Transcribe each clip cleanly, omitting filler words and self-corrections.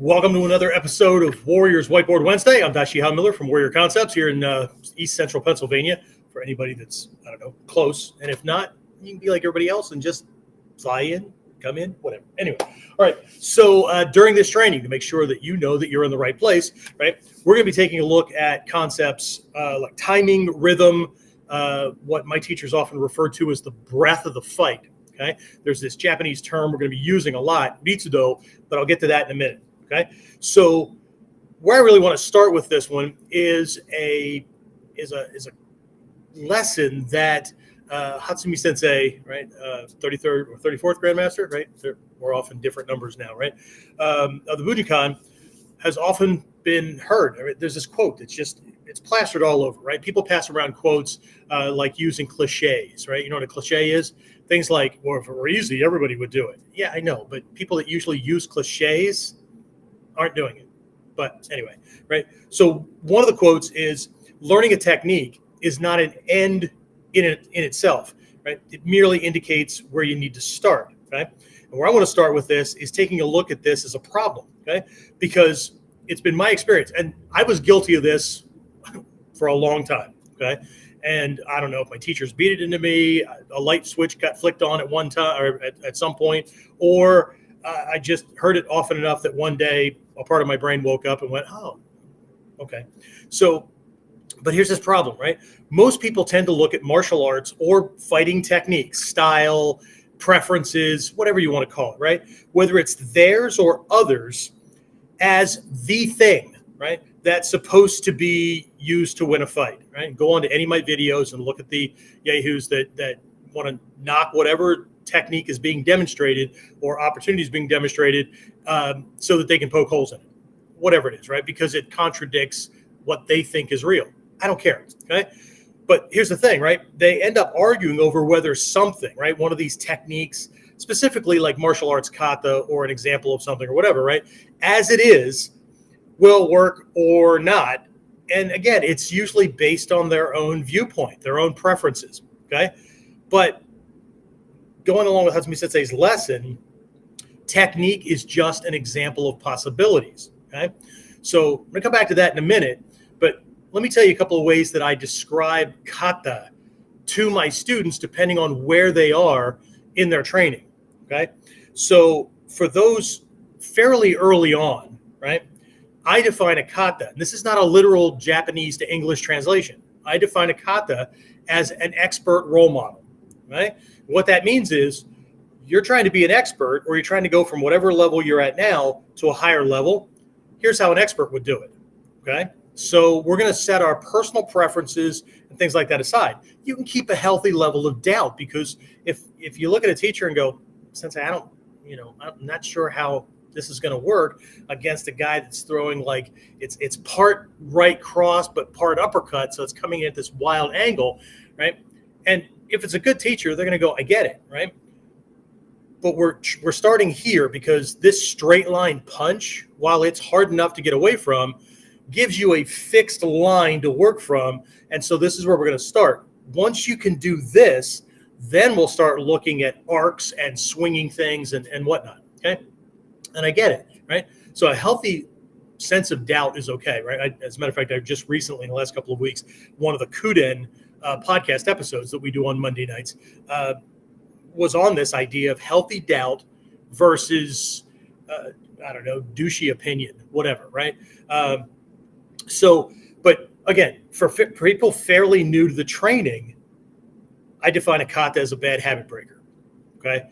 Welcome to another episode of Warriors Whiteboard Wednesday. I'm Dashi Miller from Warrior Concepts here in East Central Pennsylvania. For anybody that's, close. And if not, you can be like everybody else and just fly in, come in, whatever. Anyway, all right. So during this training, to make sure that you know that you're in the right place, right, we're going to be taking a look at concepts like timing, rhythm, what my teachers often refer to as the breath of the fight. Okay, there's this Japanese term we're going to be using a lot, Mitsudo, but I'll get to that in a minute. Okay, so where I really want to start with this one is a lesson that Hatsumi Sensei, right, 33rd or 34th Grandmaster, right? We're often different numbers now, right? Of the Bujinkan has often been heard. Right? There's this quote that's it's plastered all over, right? People pass around quotes like using cliches, right? You know what a cliche is? Things like, well, if it were easy, everybody would do it. Yeah, I know, but people that usually use cliches aren't doing it. But anyway, right? So one of the quotes is, learning a technique is not an end in itself, right? It merely indicates where you need to start, okay? And where I want to start with this is taking a look at this as a problem, okay? Because it's been my experience, and I was guilty of this for a long time, okay? And I don't know if my teachers beat it into me, a light switch got flicked on at one time or at some point, or I just heard it often enough that one day a part of my brain woke up and went, oh, okay. So, but here's this problem, right? Most people tend to look at martial arts or fighting techniques, style, preferences, whatever you want to call it, right? Whether it's theirs or others, as the thing, right? That's supposed to be used to win a fight, right? Go on to any of my videos and look at the yahoos that want to knock whatever technique is being demonstrated or opportunities being demonstrated so that they can poke holes in it, whatever it is, right? Because it contradicts what they think is real. I don't care, okay? But here's the thing, right? They end up arguing over whether something, right, one of these techniques, specifically like martial arts kata or an example of something or whatever, right, as it is, will work or not. And again, it's usually based on their own viewpoint, their own preferences, okay? But going along with Hatsumi Sensei's lesson, technique is just an example of possibilities, okay? So I'm going to come back to that in a minute, but let me tell you a couple of ways that I describe kata to my students depending on where they are in their training, okay? So for those fairly early on, right, I define a kata, and this is not a literal Japanese to English translation. I define a kata as an expert role model, right? What that means is you're trying to be an expert or you're trying to go from whatever level you're at now to a higher level. Here's how an expert would do it, okay? So we're going to set our personal preferences and things like that aside. You can keep a healthy level of doubt because if you look at a teacher and go, Sensei, I'm not sure how this is going to work against a guy that's throwing like it's part right cross but part uppercut, so it's coming in at this wild angle, right? And if it's a good teacher, they're going to go, I get it, right? But we're starting here because this straight line punch, while it's hard enough to get away from, gives you a fixed line to work from. And so this is where we're going to start. Once you can do this, then we'll start looking at arcs and swinging things and whatnot, okay? And I get it, right? So a healthy sense of doubt is okay, right? As a matter of fact, I've just recently, in the last couple of weeks, one of the Kuden podcast episodes that we do on Monday nights was on this idea of healthy doubt versus, douchey opinion, whatever, right? But again, for people fairly new to the training, I define a kata as a bad habit breaker, okay?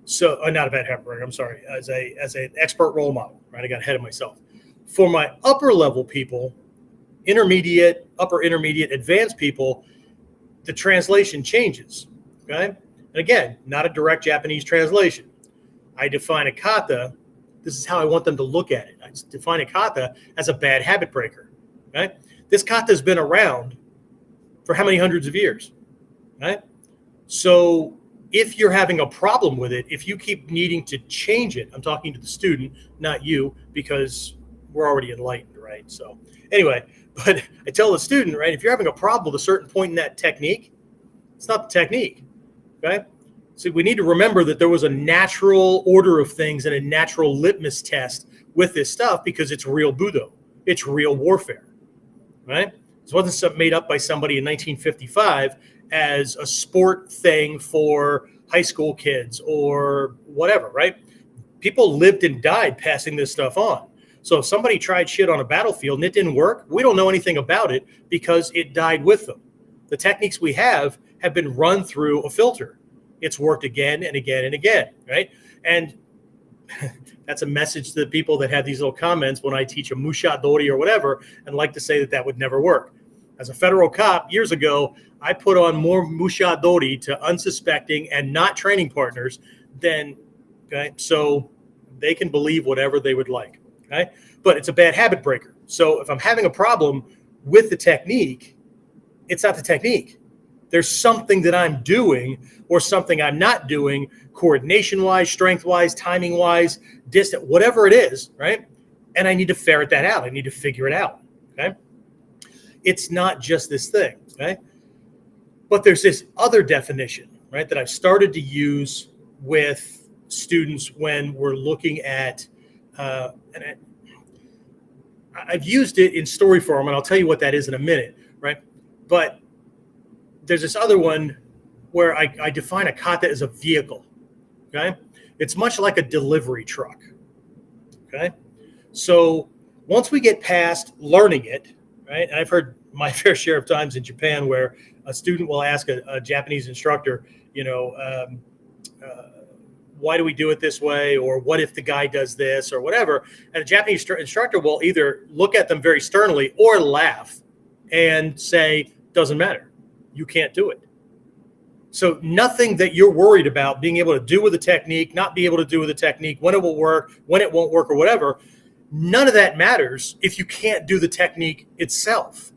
So, not a bad habit breaker, I'm sorry, as an expert role model, right? I got ahead of myself. For my upper level people, intermediate, upper intermediate, advanced people, the translation changes, okay? And again, not a direct Japanese translation. I define a kata, this is how I want them to look at it. I define a kata as a bad habit breaker, okay? This kata has been around for how many hundreds of years, right? So if you're having a problem with it, if you keep needing to change it, I'm talking to the student, not you, because we're already enlightened, right? So anyway, but I tell the student, right, if you're having a problem with a certain point in that technique, it's not the technique, okay? So we need to remember that there was a natural order of things and a natural litmus test with this stuff because it's real Budo. It's real warfare, right? This wasn't something made up by somebody in 1955 as a sport thing for high school kids or whatever, right? People lived and died passing this stuff on. So if somebody tried shit on a battlefield and it didn't work, we don't know anything about it because it died with them. The techniques we have been run through a filter. It's worked again and again and again, right? And that's a message to the people that have these little comments when I teach a mushadori or whatever and like to say that that would never work. As a federal cop years ago, I put on more mushadori to unsuspecting and not training partners than, okay, so they can believe whatever they would like, okay? But it's a bad habit breaker. So if I'm having a problem with the technique, it's not the technique. There's something that I'm doing or something I'm not doing, coordination-wise, strength-wise, timing-wise, distant, whatever it is, right? And I need to ferret that out. I need to figure it out, okay? It's not just this thing, okay? But there's this other definition, right, that I've started to use with students when we're looking at, and I've used it in story form, and I'll tell you what that is in a minute, right? But there's this other one where I define a kata as a vehicle, okay? It's much like a delivery truck, okay? So once we get past learning it, right, and I've heard my fair share of times in Japan where a student will ask a Japanese instructor, why do we do it this way? Or what if the guy does this or whatever? And a Japanese instructor will either look at them very sternly or laugh and say, doesn't matter. You can't do it. So nothing that you're worried about being able to do with the technique, not be able to do with the technique, when it will work, when it won't work or whatever, none of that matters if you can't do the technique itself.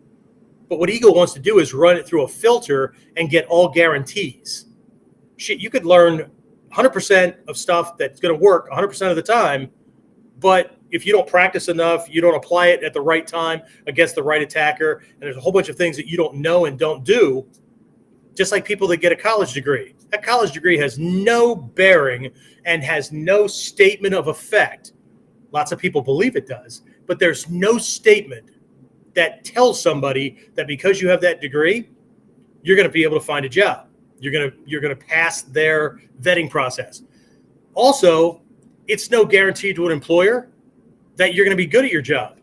But what ego wants to do is run it through a filter and get all guarantees. Shit, you could learn 100% of stuff that's going to work 100% of the time, but if you don't practice enough, you don't apply it at the right time against the right attacker, and there's a whole bunch of things that you don't know and don't do, just like people that get a college degree. That college degree has no bearing and has no statement of effect. Lots of people believe it does, but there's no statement that tells somebody that because you have that degree, you're going to be able to find a job. You're going to pass their vetting process. Also, it's no guarantee to an employer that you're going to be good at your job,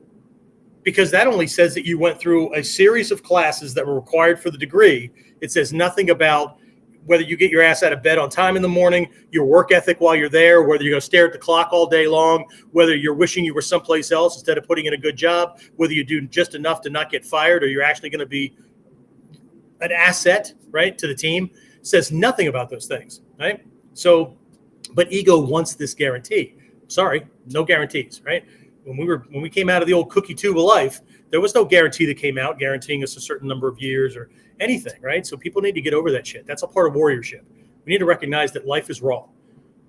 because that only says that you went through a series of classes that were required for the degree. It says nothing about whether you get your ass out of bed on time in the morning, your work ethic while you're there, whether you're going to stare at the clock all day long, whether you're wishing you were someplace else instead of putting in a good job, whether you do just enough to not get fired or you're actually going to be an asset, right, to the team. It says nothing about those things, right? So, but ego wants this guarantee. Sorry, no guarantees, right? When we came out of the old cookie tube of life, there was no guarantee that came out guaranteeing us a certain number of years or anything, right? So people need to get over that shit. That's a part of warriorship. We need to recognize that life is raw,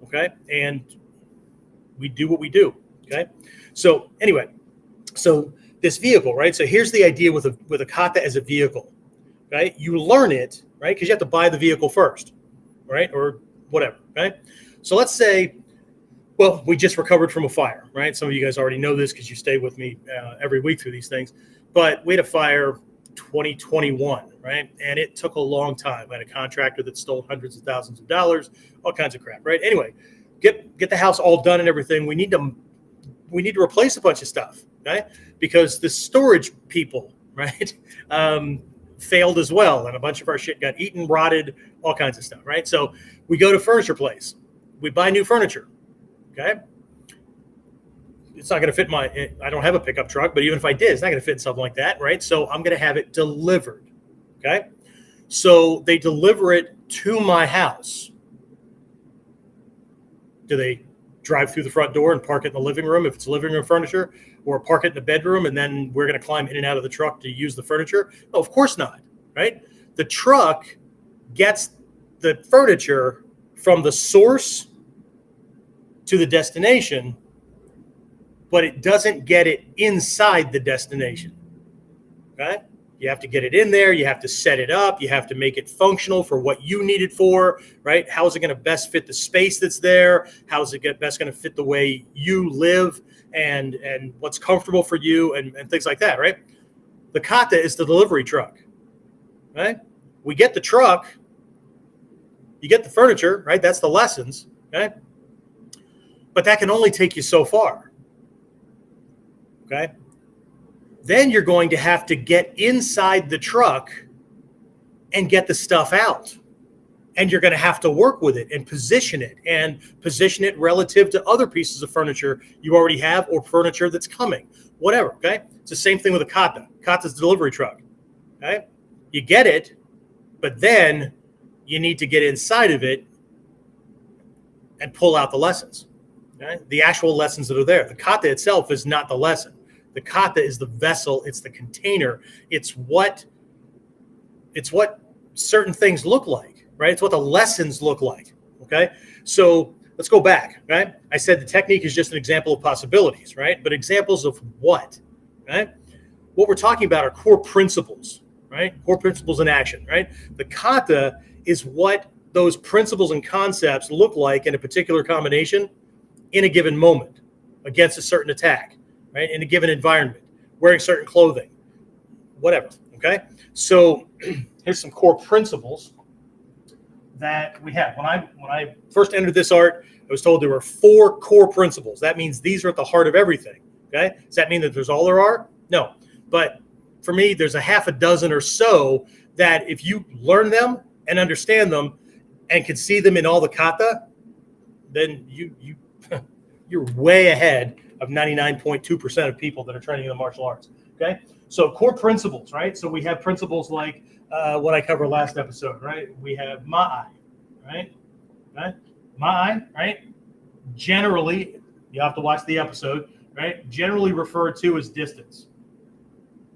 okay? And we do what we do, okay? So anyway, so this vehicle, right? So here's the idea with a kata as a vehicle, right? You learn it, right? Because you have to buy the vehicle first, right? Or whatever, right? So let's say, well, we just recovered from a fire, right? Some of you guys already know this because you stay with me every week through these things. But we had a fire 2021, right? And it took a long time. I had a contractor that stole hundreds of thousands of dollars, all kinds of crap, right? Anyway, get the house all done and everything. We need to replace a bunch of stuff, okay? Because the storage people, right, failed as well, and a bunch of our shit got eaten, rotted, all kinds of stuff, right? So we go to furniture place. We buy new furniture. Okay. It's not going to fit I don't have a pickup truck, but even if I did, it's not going to fit in something like that, right? So I'm going to have it delivered. Okay. So they deliver it to my house. Do they drive through the front door and park it in the living room if it's living room furniture, or park it in the bedroom and then we're going to climb in and out of the truck to use the furniture? No, of course not, right? The truck gets the furniture from the source to the destination, but it doesn't get it inside the destination, okay? You have to get it in there. You have to set it up. You have to make it functional for what you need it for, right? How is it going to best fit the space that's there? How is it best going to fit the way you live and what's comfortable for you and things like that, right? The kata is the delivery truck, right? We get the truck. You get the furniture, right? That's the lessons, okay? But that can only take you so far, okay? Then you're going to have to get inside the truck and get the stuff out. And you're going to have to work with it and position it relative to other pieces of furniture you already have or furniture that's coming, whatever, okay? It's the same thing with a kata. Kata's the delivery truck, okay? You get it, but then you need to get inside of it and pull out the lessons, okay? The actual lessons that are there. The kata itself is not the lesson. The kata is the vessel. It's the container. It's what certain things look like, right? It's what the lessons look like, okay? So let's go back, right? I said the technique is just an example of possibilities, right? But examples of what, right? What we're talking about are core principles, right? Core principles in action, right? The kata is what those principles and concepts look like in a particular combination in a given moment against a certain attack, right? In a given environment, wearing certain clothing, whatever, okay? So here's some core principles that we have. When I first entered this art, I was told there were 4 core principles. That means these are at the heart of everything, okay? Does that mean that there's all there are? No. But for me, there's a half a dozen or so that if you learn them and understand them and can see them in all the kata, then you're way ahead of 99.2% of people that are training in the martial arts, okay? So core principles, right? So we have principles like what I covered last episode, right? We have ma'ai, right? Okay? Ma'ai, right? Generally, you have to watch the episode, right? Generally referred to as distance,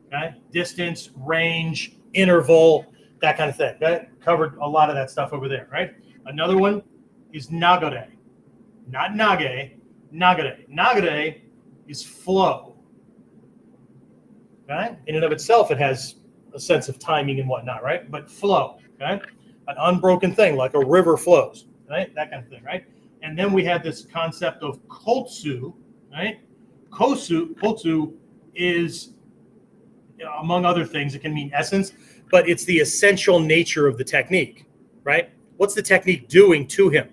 okay? Distance, range, interval, that kind of thing, okay? Covered a lot of that stuff over there, right? Another one is nagare, not nage, nagare. Nagare is flow. Okay? In and of itself, it has a sense of timing and whatnot, right? But flow, okay? An unbroken thing, like a river flows, right? That kind of thing, right? And then we have this concept of kotsu, right? Kotsu is, among other things, it can mean essence, but it's the essential nature of the technique, right? What's the technique doing to him?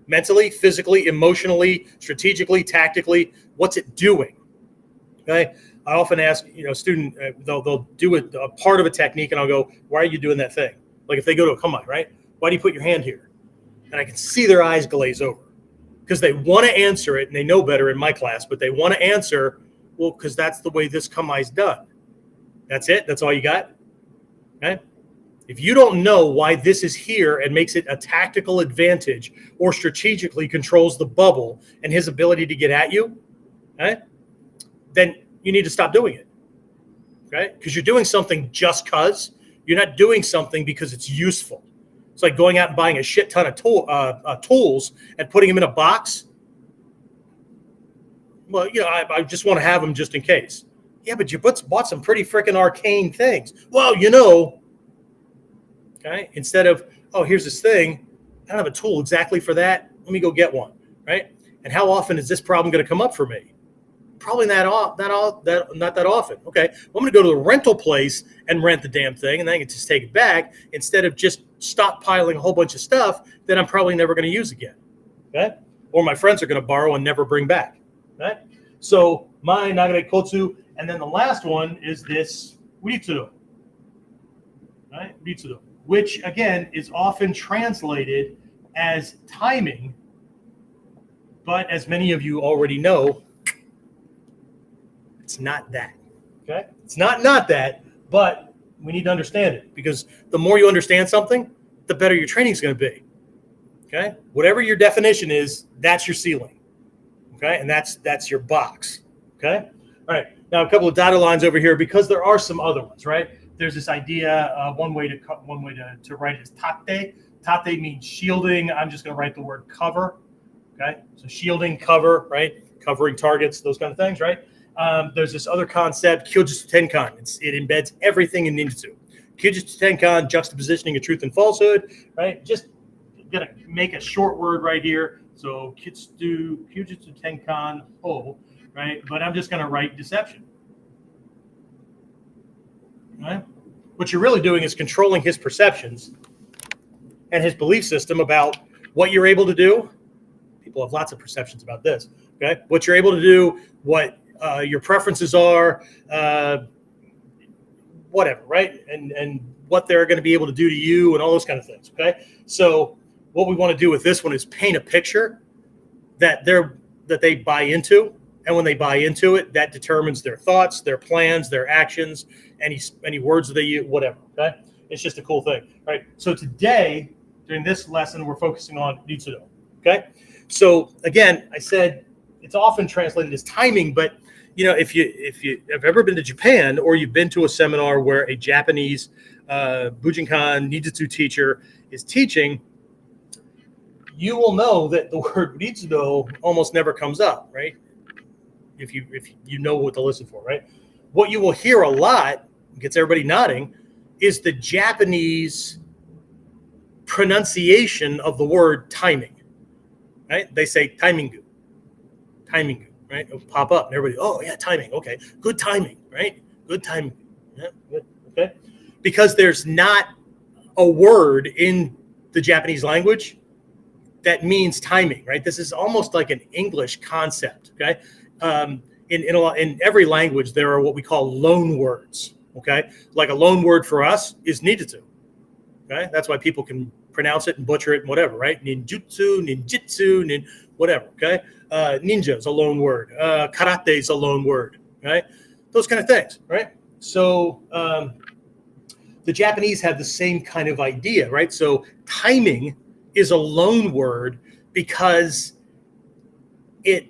Mentally, physically, emotionally, strategically, tactically, what's it doing? Okay. I often ask, student, they'll do a part of a technique, and I'll go, "Why are you doing that thing?" Like if they go to a kamae, right? Why do you put your hand here? And I can see their eyes glaze over because they want to answer it, and they know better in my class, but they want to answer, well, because that's the way this kamae is done. That's it. That's all you got. Okay. If you don't know why this is here and makes it a tactical advantage or strategically controls the bubble and his ability to get at you, okay, then you need to stop doing it, okay? Because you're doing something just because. You're not doing something because it's useful. It's like going out and buying a shit ton of tools and putting them in a box. Well, I just want to have them just in case. Yeah, but you bought some pretty freaking arcane things. Well, okay, instead of, oh, here's this thing, I don't have a tool exactly for that. Let me go get one, right? And how often is this problem going to come up for me? Probably not that often. Okay, well, I'm going to go to the rental place and rent the damn thing, and then I can just take it back instead of just stockpiling a whole bunch of stuff that I'm probably never going to use again, okay? Or my friends are going to borrow and never bring back, okay? So, mai, nagare, kotsu, and then the last one is this ritsudo, right? Ritsudo, which again is often translated as timing, but as many of you already know, it's not that, okay? It's not that, but we need to understand it because the more you understand something, the better your training is going to be, okay? Whatever your definition is, that's your ceiling, okay? And that's your box, okay? All right, now a couple of dotted lines over here because there are some other ones, right? There's this idea, one way to write it is tate. Tate means shielding. I'm just going to write the word cover, okay? So shielding, cover, right? Covering targets, those kind of things, right? There's this other concept, Kyojutsu Tenkan. It embeds everything in ninjutsu. Kyojutsu Tenkan, juxtapositioning of truth and falsehood, right? Just gonna make a short word right here. So Kyojutsu Tenkan Ho, right? But I'm just gonna write deception. Right? What you're really doing is controlling his perceptions and his belief system about what you're able to do. People have lots of perceptions about this. Okay, what you're able to do, what your preferences are, whatever, right? And what they're going to be able to do to you and all those kind of things. Okay, so what we want to do with this one is paint a picture that they buy into, and when they buy into it, that determines their thoughts, their plans, their actions, any words that they use, whatever. Okay, it's just a cool thing. All right. So today, during this lesson, we're focusing on Jutsu. Okay. So again, I said it's often translated as timing, but if you have ever been to Japan or you've been to a seminar where a Japanese Bujinkan ninjutsu teacher is teaching, you will know that the word Ritsudo almost never comes up, right? If you know what to listen for, right? What you will hear a lot, gets everybody nodding, is the Japanese pronunciation of the word timing, right? They say timingu, right? It'll pop up and everybody, oh yeah, timing, okay, good timing, right? Good timing, yeah, good, okay. Because there's not a word in the Japanese language that means timing, right? This is almost like an English concept, okay? In every language, there are what we call loan words, okay? Like a loan word for us is ninjutsu, okay? That's why people can pronounce it and butcher it and whatever, right? Ninjutsu, whatever, okay? Ninja is a loan word. Karate is a loan word, right? Those kind of things, right? So the Japanese have the same kind of idea, right? So timing is a loan word because it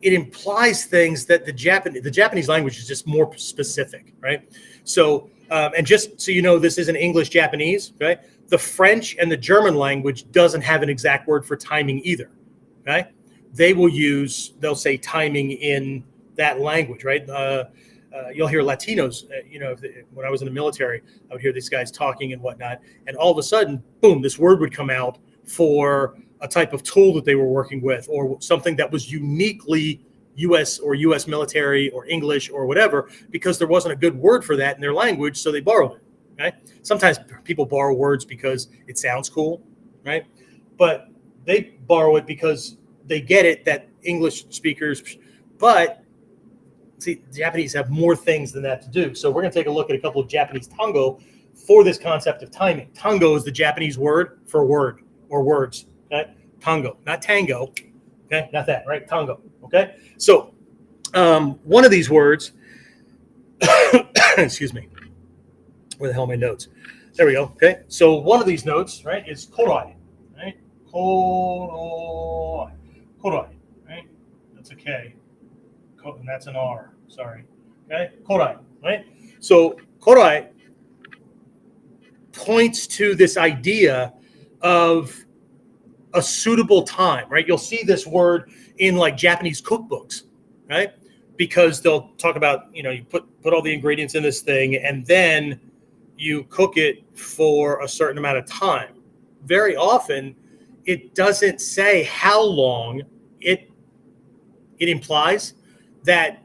implies things that the Japanese language is just more specific, right? So, and just so you know, this isn't English Japanese, okay? The French and the German language doesn't have an exact word for timing either, okay? They'll say timing in that language, right? You'll hear Latinos, when I was in the military, I would hear these guys talking and whatnot, and all of a sudden, boom, this word would come out for a type of tool that they were working with, or something that was uniquely U.S. or U.S. military or English or whatever, because there wasn't a good word for that in their language, so they borrowed it. Right? Sometimes people borrow words because it sounds cool, right? But they borrow it because they get it that English speakers, but see, the Japanese have more things than that to do. So we're going to take a look at a couple of Japanese tango for this concept of timing. Tango is the Japanese word for word or words. Okay? Tango, not tango. Okay, not that, right? Tango. Okay, so one of these words, excuse me, where the hell are my notes? There we go. Okay, so one of these notes, right, is koroi, right? Koroi, right? That's a K, and that's an R. Sorry. Okay, koroi, right? So koroi points to this idea of a suitable time, right? You'll see this word in like Japanese cookbooks, right? Because they'll talk about, you put all the ingredients in this thing and then you cook it for a certain amount of time. Very often, it doesn't say how long. It implies that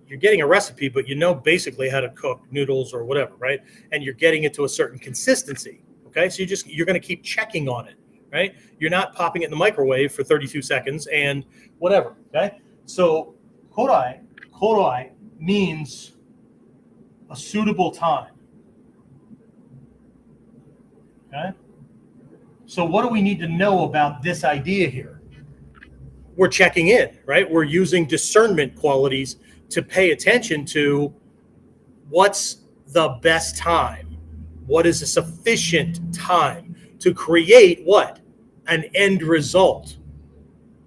you're getting a recipe, but you know basically how to cook noodles or whatever, right? And you're getting it to a certain consistency, okay? So you're going to keep checking on it, right? You're not popping it in the microwave for 32 seconds and whatever, okay? So koroi means a suitable time, okay? So what do we need to know about this idea here? We're checking in, right? We're using discernment qualities to pay attention to what's the best time, what is a sufficient time to create what? An end result.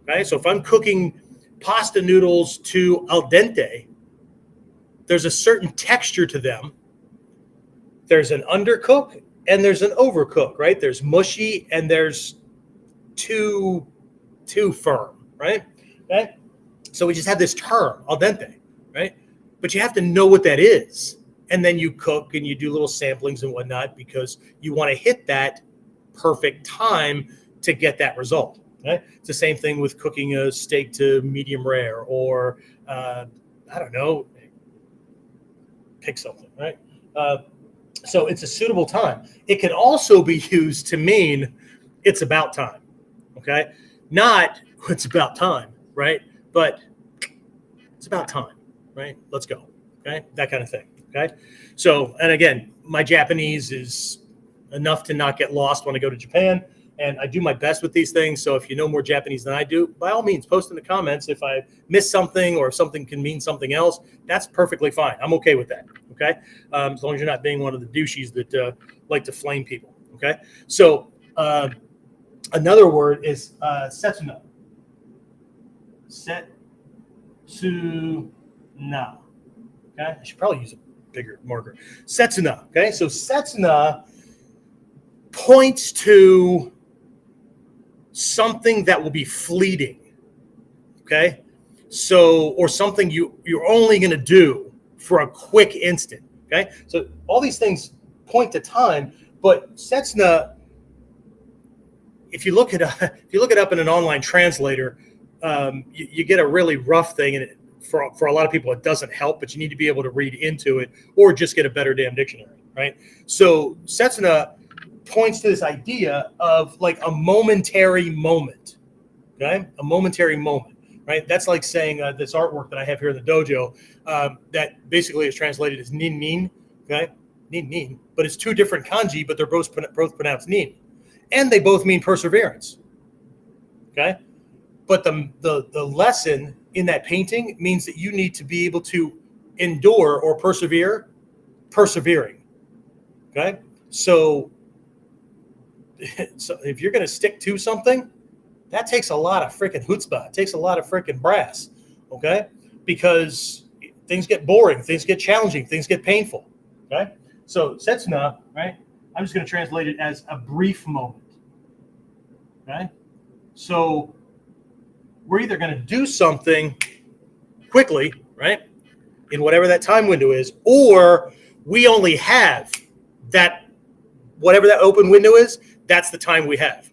Okay, so if I'm cooking pasta noodles to al dente, there's a certain texture to them. There's an undercook and there's an overcook, right? There's mushy and there's too firm, right? Okay. So we just have this term, al dente, right? But you have to know what that is. And then you cook and you do little samplings and whatnot because you want to hit that perfect time to get that result. Right? It's the same thing with cooking a steak to medium rare, or I don't know, pick something, right? So it's a suitable time. It can also be used to mean it's about time, okay? Not it's about time, right? But it's about time, right? Let's go, okay? That kind of thing, okay? So, and again, my Japanese is enough to not get lost when I go to Japan. And I do my best with these things. So if you know more Japanese than I do, by all means, post in the comments if I miss something or if something can mean something else. That's perfectly fine. I'm okay with that. Okay. As long as you're not being one of the douches that like to flame people. Okay. So another word is setsuna. Setsuna. Okay. I should probably use a bigger marker. Setsuna. Okay. So setsuna points to something that will be fleeting, okay? So, or something you're only going to do for a quick instant, okay? So all these things point to time, but setsuna, if you look it up in an online translator, you get a really rough thing, and for a lot of people it doesn't help, but you need to be able to read into it or just get a better damn dictionary, right? So setsuna points to this idea of like a momentary moment, okay? A momentary moment, right? That's like saying this artwork that I have here in the dojo that basically is translated as nin nin, okay? Nin nin, but it's two different kanji, but they're both pronounced nin, and they both mean perseverance, okay? But the lesson in that painting means that you need to be able to endure or persevering, okay? So if you're going to stick to something, that takes a lot of freaking chutzpah. It takes a lot of freaking brass, okay? Because things get boring, things get challenging, things get painful, okay? So setsuna, right? I'm just going to translate it as a brief moment, okay? So we're either going to do something quickly, right, in whatever that time window is, or we only have that, whatever that open window is, that's the time we have.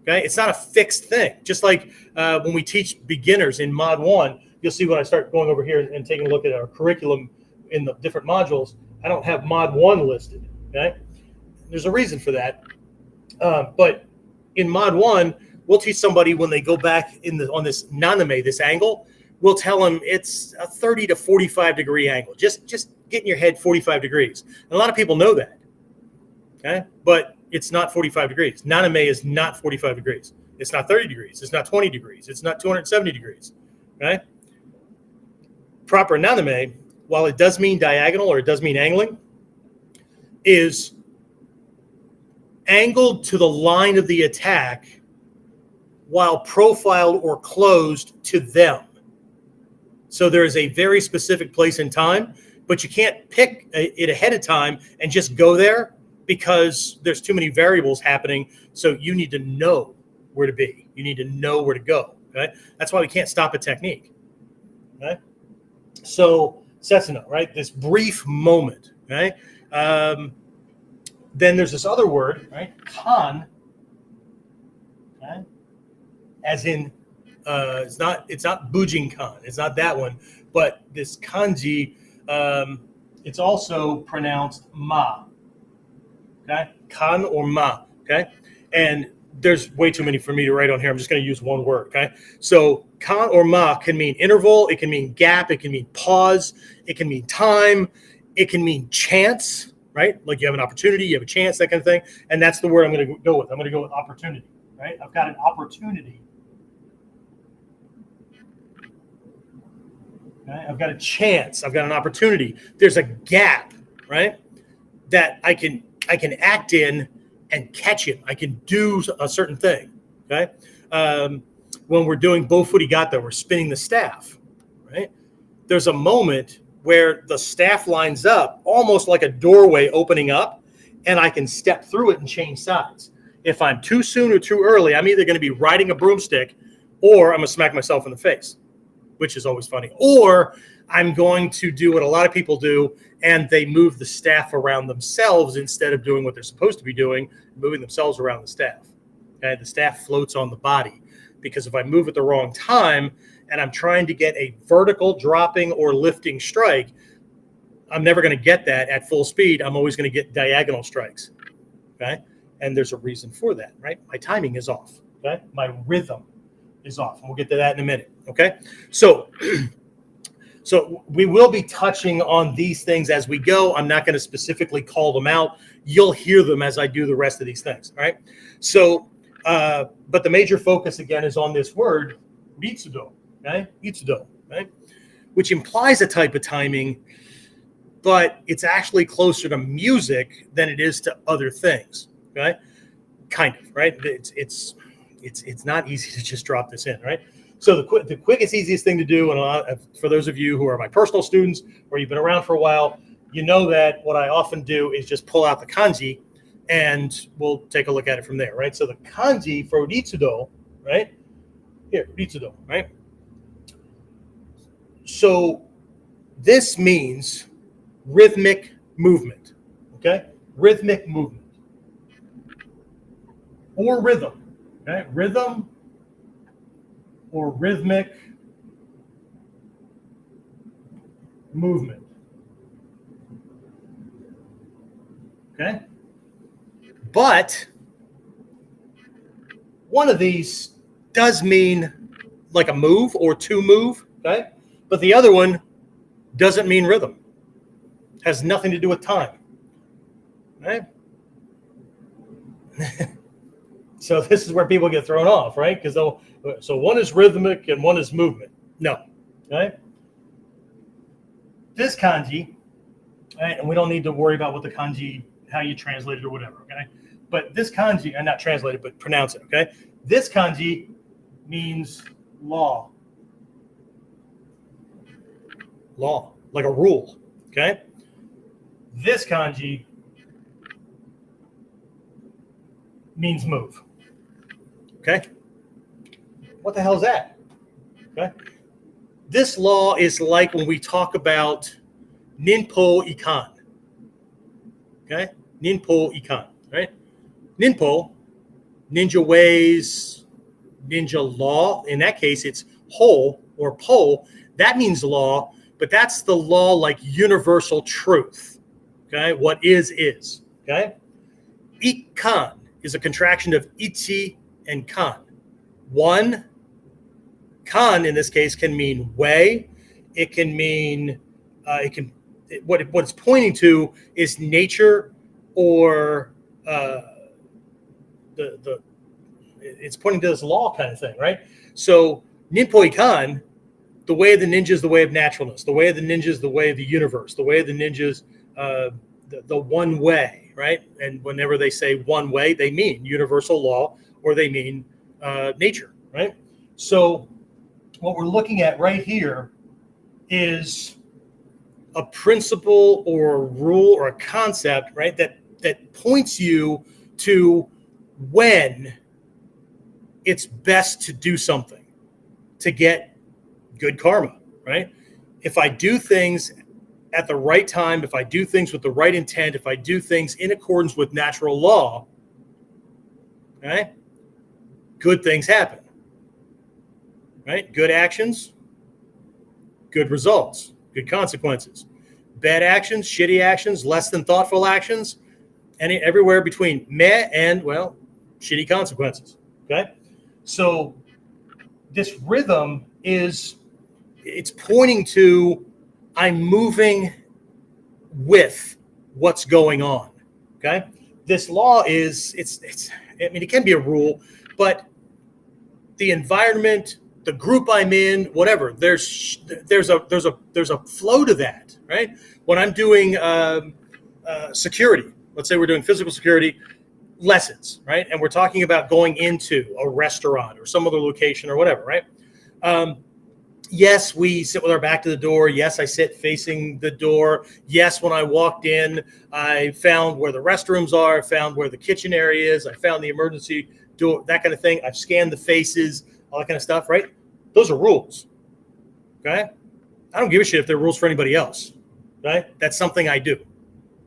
Okay, it's not a fixed thing. Just like when we teach beginners in Mod 1, you'll see when I start going over here and taking a look at our curriculum in the different modules, I don't have Mod 1 listed. Okay, there's a reason for that. But in Mod 1, we'll teach somebody when they go back on this naname, this angle, we'll tell them it's a 30 to 45 degree angle. Just get in your head 45 degrees. And a lot of people know that. Okay, but it's not 45 degrees. Naname is not 45 degrees. It's not 30 degrees. It's not 20 degrees. It's not 270 degrees. Okay? Proper naname, while it does mean diagonal or it does mean angling, is angled to the line of the attack while profiled or closed to them. So there is a very specific place in time, but you can't pick it ahead of time and just go there, because there's too many variables happening. So you need to know where to be. You need to know where to go. Okay? That's why we can't stop a technique. Okay? So setsuna, right? This brief moment. Okay? Then there's this other word, right? Kan. Okay? As in, it's not Bujinkan. It's not that one. But this kanji, it's also pronounced ma. Okay, kan or ma. Okay, and there's way too many for me to write on here. I'm just going to use one word. Okay, so kan or ma can mean interval. It can mean gap. It can mean pause. It can mean time. It can mean chance. Right, like you have an opportunity, you have a chance, that kind of thing. And that's the word I'm going to go with. I'm going to go with opportunity. Right, I've got an opportunity. Okay? I've got a chance. I've got an opportunity. There's a gap, right, that I can act in and catch him. I can do a certain thing. Okay. When we're doing bo furigata, we're spinning the staff, right? There's a moment where the staff lines up almost like a doorway opening up, and I can step through it and change sides. If I'm too soon or too early, I'm either going to be riding a broomstick or I'm going to smack myself in the face which is always funny. Or I'm going to do what a lot of people do, and they move the staff around themselves instead of doing what they're supposed to be doing, moving themselves around the staff. Okay, the staff floats on the body, because if I move at the wrong time and I'm trying to get a vertical dropping or lifting strike, I'm never going to get that at full speed. I'm always going to get diagonal strikes. Okay, and there's a reason for that, right? My timing is off. Okay, my rhythm is off, and we'll get to that in a minute. Okay, so we will be touching on these things as we go. I'm not going to specifically call them out. You'll hear them as I do the rest of these things. All right. So, but the major focus again is on this word, ritsudo, okay? Itsudo, right? Which implies a type of timing, but it's actually closer to music than it is to other things. Okay. Kind of, right? It's not easy to just drop this in, right? So the quickest, easiest thing to do, and for those of you who are my personal students or you've been around for a while, you know that what I often do is just pull out the kanji, and we'll take a look at it from there, right? So the kanji for ritsudo, right? Here, ritsudo, right? So this means rhythmic movement, okay? Rhythmic movement. Or rhythm, okay? Rhythm or rhythmic movement. Okay? But one of these does mean like a move or to move, okay? But the other one doesn't mean rhythm. Has nothing to do with time. Right? So this is where people get thrown off, right? Because so one is rhythmic and one is movement. No, right? This kanji, right, and we don't need to worry about what the kanji, how you translate it or whatever, okay? But this kanji, and not translate it, but pronounce it, okay? This kanji means law. Law, like a rule, okay? This kanji means move. Okay? What the hell is that? Okay? This law is like when we talk about ninpo ikan. Okay? Ninpo ikan, right? Ninpo, ninja ways, ninja law. In that case, it's ho or po. That means law, but that's the law like universal truth. Okay? What is. Okay? Ikan is a contraction of ichi and kan. One, kan in this case can mean way. It can mean, what it's pointing to is nature, or it's pointing to this law kind of thing, right? So ninpo ikan, the way of the ninja is the way of naturalness. The way of the ninja is the way of the universe. The way of the ninja is the one way, right? And whenever they say one way, they mean universal law, or they mean nature, right? So what we're looking at right here is a principle or a rule or a concept, right, that points you to when it's best to do something to get good karma, right? If I do things at the right time, if I do things with the right intent, if I do things in accordance with natural law, right, good things happen, right? Good actions, good results, good consequences. Bad actions, shitty actions, less than thoughtful actions, and everywhere between meh and, well, shitty consequences, okay? So this rhythm it's pointing to I'm moving with what's going on, okay? This law it can be a rule, but the environment, the group I'm in, whatever, there's a flow to that, right? When I'm doing security, let's say we're doing physical security lessons, right? And we're talking about going into a restaurant or some other location or whatever, right? Yes, we sit with our back to the door. Yes, I sit facing the door. Yes, when I walked in, I found where the restrooms are. I found where the kitchen area is. I found the emergency door, that kind of thing. I've scanned the faces, all that kind of stuff, right? Those are rules. Okay. I don't give a shit if there are rules for anybody else. Okay. That's something I do.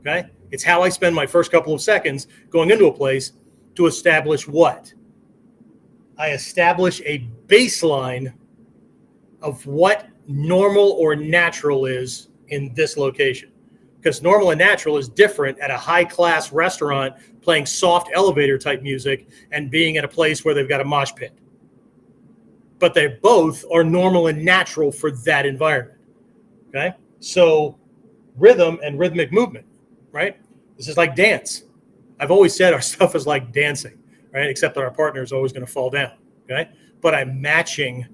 Okay. It's how I spend my first couple of seconds going into a place to establish what? I establish a baseline of what normal or natural is in this location. Because normal and natural is different at a high-class restaurant playing soft elevator type music and being at a place where they've got a mosh pit. But they both are normal and natural for that environment. Okay? So rhythm and rhythmic movement, right? This is like dance. I've always said our stuff is like dancing, right? Except that our partner is always going to fall down, okay? But I'm matching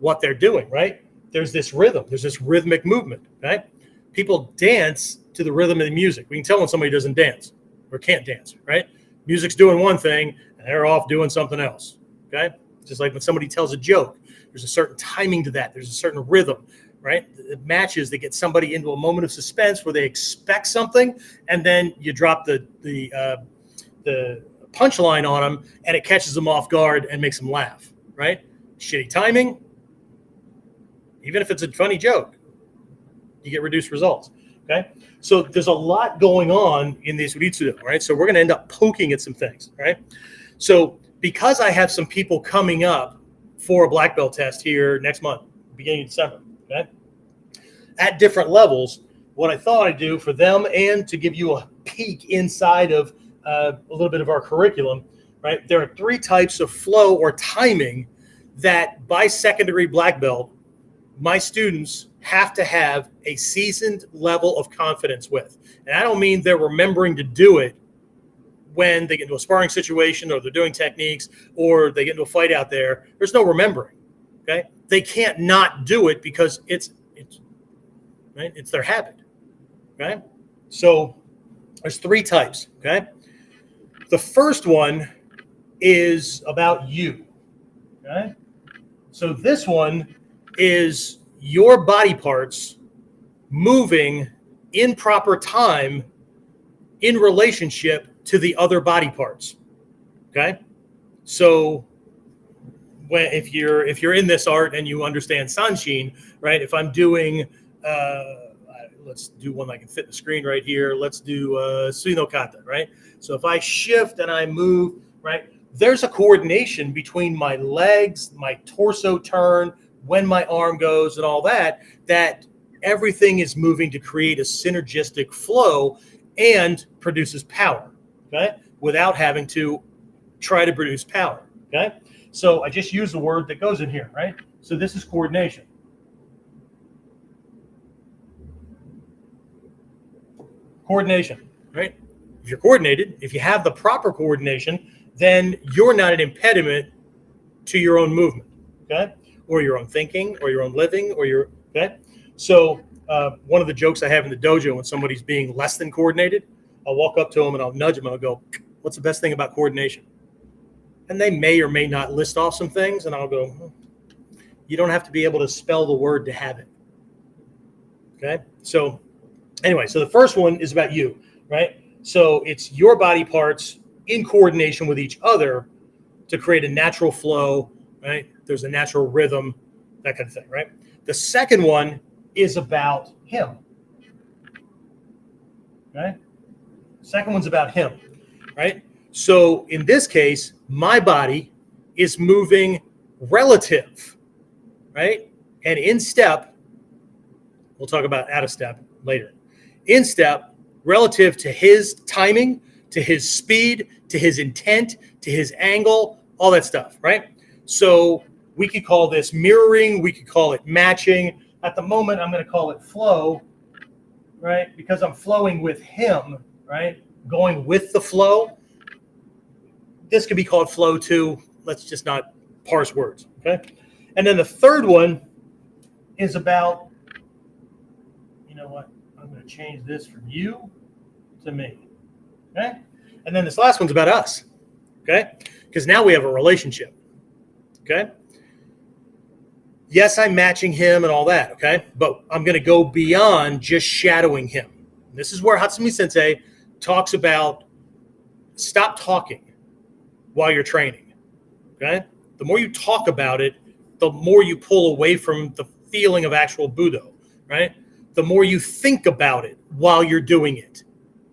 what they're doing, right? There's this rhythm. There's this rhythmic movement, okay? People dance to the rhythm of the music. We can tell when somebody doesn't dance or can't dance, right? Music's doing one thing and they're off doing something else, okay? Just like when somebody tells a joke, there's a certain timing to that. There's a certain rhythm, right? It matches that get somebody into a moment of suspense where they expect something, and then you drop the punchline on them, and it catches them off guard and makes them laugh, right? Shitty timing, even if it's a funny joke, you get reduced results, okay? So there's a lot going on in this Ritsudo, right? So we're going to end up poking at some things, right? So because I have some people coming up for a black belt test here next month, beginning of December, okay, at different levels, what I thought I'd do for them and to give you a peek inside of a little bit of our curriculum, right? There are 3 types of flow or timing that by secondary black belt, my students have to have a seasoned level of confidence with. And I don't mean they're remembering to do it when they get into a sparring situation or they're doing techniques or they get into a fight out there. There's no remembering, okay? They can't not do it because it's right? It's their habit, okay? So there's 3 types, okay? The first one is about you, okay? So this one is your body parts moving in proper time in relationship to the other body parts, okay? So if you're in this art and you understand sanshin, right? If I'm doing let's do one that can fit the screen right here. Let's do Suino Kata, right? So if I shift and I move, right, there's a coordination between my legs, my torso turn, when my arm goes and all that, that everything is moving to create a synergistic flow and produces power, okay, without having to try to produce power, okay? So I just use the word that goes in here, right? So this is coordination. Coordination, right? If you're coordinated, if you have the proper coordination, then you're not an impediment to your own movement, okay? Or your own thinking, or your own living, or your, okay? So one of the jokes I have in the dojo when somebody's being less than coordinated, I'll walk up to them and I'll nudge them and I'll go, what's the best thing about coordination? And they may or may not list off some things, and I'll go, you don't have to be able to spell the word to have it, okay? So anyway, so the first one is about you, right? So it's your body parts in coordination with each other to create a natural flow, right? There's a natural rhythm, that kind of thing, right? The second one is about him, okay? Second one's about him, right? So in this case, my body is moving relative, right? And in step, we'll talk about out of step later. In step, relative to his timing, to his speed, to his intent, to his angle, all that stuff, right? So we could call this mirroring, we could call it matching. At the moment, I'm going to call it flow, right? Because I'm flowing with him, right? Going with the flow. This could be called flow too. Let's just not parse words, okay? And then the third one is about, you know what? I'm going to change this from you to me, okay? And then this last one's about us, okay? Because now we have a relationship, okay? Yes, I'm matching him and all that, okay? But I'm going to go beyond just shadowing him. This is where Hatsumi Sensei talks about stop talking while you're training, okay? The more you talk about it, the more you pull away from feeling of actual Budo, right? The more you think about it while you're doing it,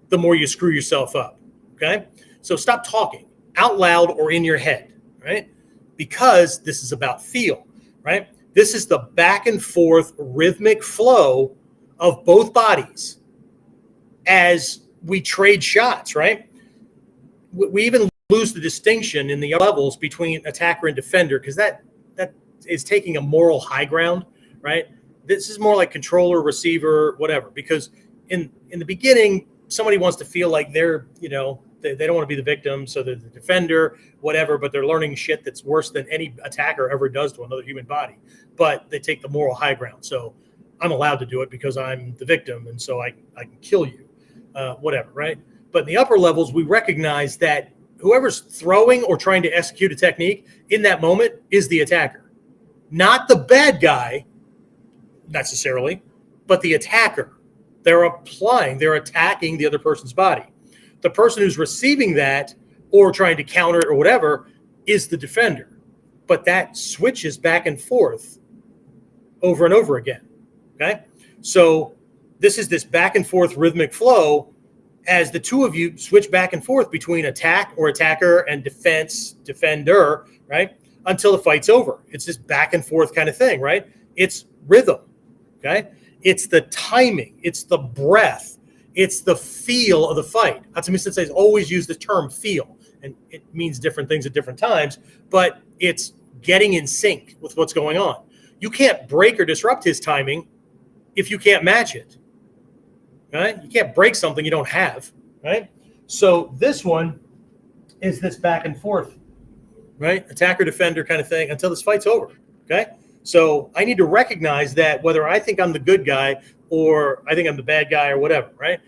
the more you screw yourself up, okay? So stop talking out loud or in your head, right? Because this is about feel, right? This is the back and forth rhythmic flow of both bodies as we trade shots, right? We even lose the distinction in the levels between attacker and defender because that is taking a moral high ground, right? This is more like controller, receiver, whatever. Because in the beginning, somebody wants to feel like they're, they don't want to be the victim, so they're the defender, whatever, but they're learning shit that's worse than any attacker ever does to another human body. But they take the moral high ground. So I'm allowed to do it because I'm the victim, and so I can kill you, whatever, right? But in the upper levels, we recognize that whoever's throwing or trying to execute a technique in that moment is the attacker. Not the bad guy, necessarily, but the attacker. They're attacking the other person's body. The person who's receiving that or trying to counter it or whatever is the defender. But that switches back and forth over and over again, okay? So this is this back and forth rhythmic flow as the two of you switch back and forth between attack or attacker and defense, defender, right? Until the fight's over. It's this back and forth kind of thing, right? It's rhythm, okay? It's the timing. It's the breath. It's the feel of the fight. Hatsumi Sensei has always used the term feel, and it means different things at different times, but it's getting in sync with what's going on. You can't break or disrupt his timing if you can't match it, right? You can't break something you don't have, right? So this one is this back and forth, right? Attacker, defender kind of thing until this fight's over, okay? So I need to recognize that whether I think I'm the good guy or I think I'm the bad guy or whatever, right?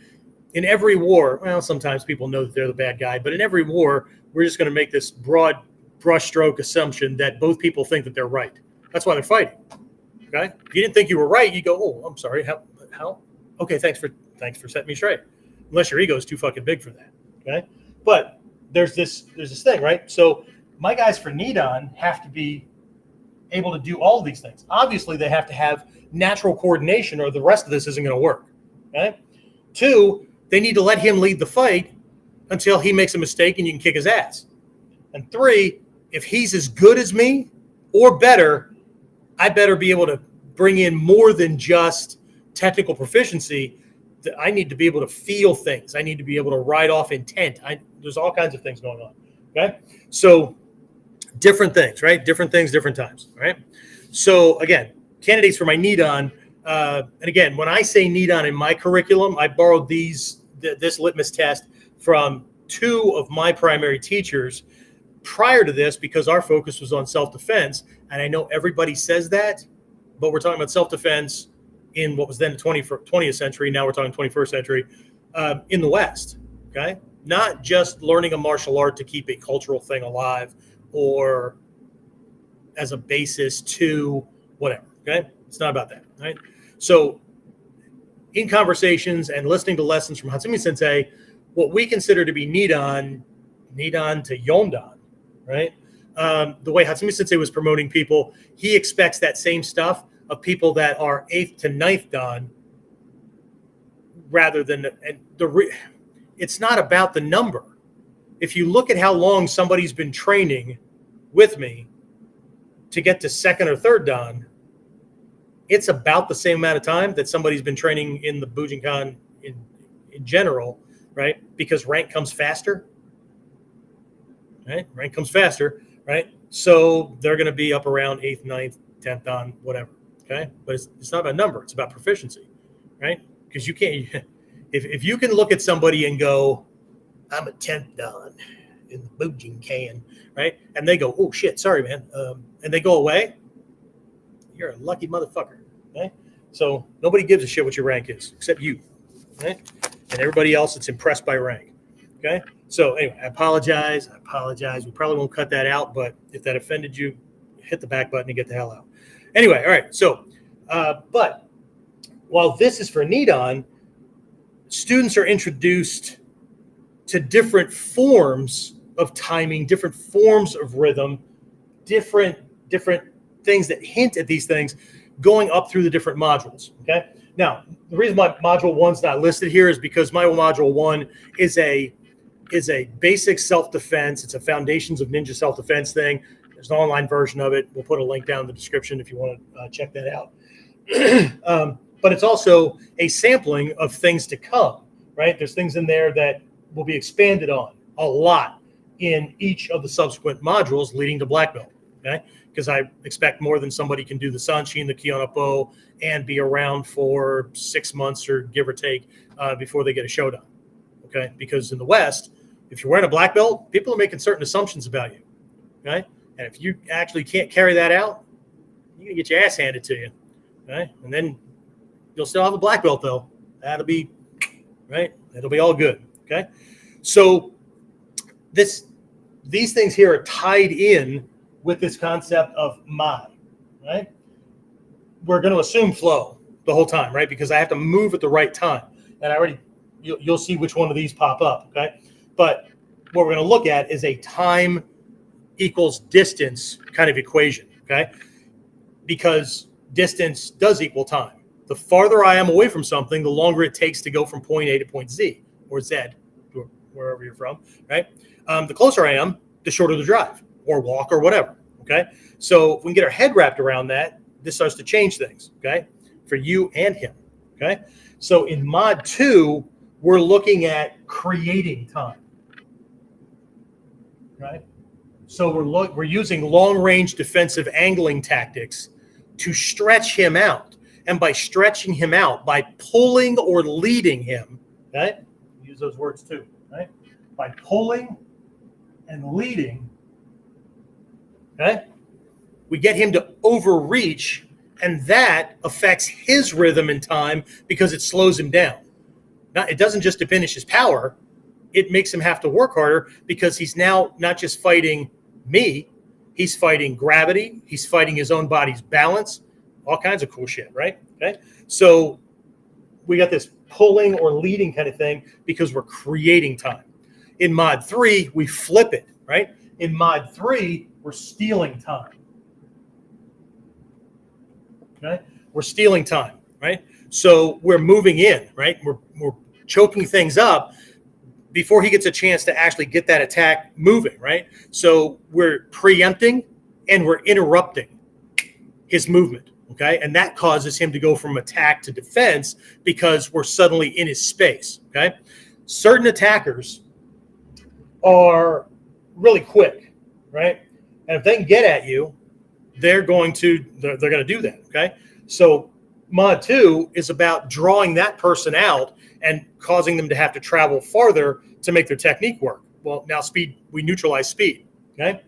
In every war, well, sometimes people know that they're the bad guy, but in every war, we're just going to make this broad brushstroke assumption that both people think that they're right. That's why they're fighting, okay? If you didn't think you were right, you go, oh, I'm sorry, how? Okay, thanks for setting me straight. Unless your ego is too fucking big for that, okay? But there's this thing, right? So my guys for Nidon have to be able to do all of these things. Obviously, they have to have natural coordination or the rest of this isn't going to work, okay? 2, they need to let him lead the fight until he makes a mistake and you can kick his ass. And 3, if he's as good as me or better, I better be able to bring in more than just technical proficiency. I need to be able to feel things. I need to be able to write off intent. There's all kinds of things going on, okay? So different things, right? Different things, different times, right? So again, candidates for my Nidon. And again, when I say Nidon in my curriculum, I borrowed this litmus test from 2 of my primary teachers prior to this because our focus was on self-defense. And I know everybody says that, but we're talking about self-defense in what was then the 20th century. Now we're talking 21st century in the West, okay? Not just learning a martial art to keep a cultural thing alive or as a basis to whatever, okay? It's not about that, right? So in conversations and listening to lessons from Hatsumi Sensei, what we consider to be Nidon to Yondan, right? The way Hatsumi Sensei was promoting people, he expects that same stuff of people that are 8th to 9th Dan rather than, it's not about the number. If you look at how long somebody's been training with me to get to 2nd or 3rd Dan, it's about the same amount of time that somebody's been training in the Bujinkan in general, right? Because rank comes faster, right? Rank comes faster, right? So they're going to be up around 8th, 9th, 10th Dan, whatever, okay? But it's not about number. It's about proficiency, right? Because you can't, if you can look at somebody and go, I'm a 10th Dan in the Bujinkan, right? And they go, oh, shit, sorry, man. And they go away, you're a lucky motherfucker, okay? So nobody gives a shit what your rank is except you, right? And everybody else that's impressed by rank, okay? So anyway, I apologize. We probably won't cut that out, but if that offended you, hit the back button and get the hell out. Anyway, all right. So, but while this is for Nidon, students are introduced to different forms of timing, different forms of rhythm, different things that hint at these things going up through the different modules. Okay. Now, the reason my module 1's not listed here is because my module 1 is a basic self-defense. It's a foundations of ninja self-defense thing. There's an online version of it. We'll put a link down in the description if you want to check that out. But it's also a sampling of things to come, right? There's things in there that will be expanded on a lot in each of the subsequent modules leading to black belt, okay? Because I expect more than somebody can do the Sanshin, the Kyonapo, and be around for 6 months or give or take before they get a Shodan, okay? Because in the West, if you're wearing a black belt, people are making certain assumptions about you, okay? And if you actually can't carry that out, you're going to get your ass handed to you, okay? And then you'll still have a black belt, though. That'll be, right? It'll be all good, okay? So these things here are tied in with this concept of mod, right? We're going to assume flow the whole time, right? Because I have to move at the right time. And you'll see which one of these pop up, okay? But what we're going to look at is a time equals distance kind of equation, okay? Because distance does equal time. The farther I am away from something, the longer it takes to go from point A to point Z or Z, or wherever you're from, right? The closer I am, the shorter the drive or walk or whatever, okay? So if we can get our head wrapped around that, this starts to change things, okay? For you and him, okay? So in mod 2, we're looking at creating time, right? So we're using long-range defensive angling tactics to stretch him out. And by stretching him out, by pulling or leading him, okay? Use those words too, right? By pulling and leading, okay? We get him to overreach, and that affects his rhythm and time because it slows him down. Now, it doesn't just diminish his power. It makes him have to work harder because he's now not just fighting me, he's fighting gravity, he's fighting his own body's balance, all kinds of cool shit, right? Okay. So we got this pulling or leading kind of thing because we're creating time. In mod 3, we flip it, right? In mod 3, we're stealing time. Okay? We're stealing time, right? So we're moving in, right? We're choking things up before he gets a chance to actually get that attack moving, right? So we're preempting and we're interrupting his movement, okay? And that causes him to go from attack to defense because we're suddenly in his space, okay? Certain attackers are really quick, right? And if they can get at you, they're going to do that, okay? So mod 2 is about drawing that person out and causing them to have to travel farther to make their technique work. Well, now we neutralize speed, okay?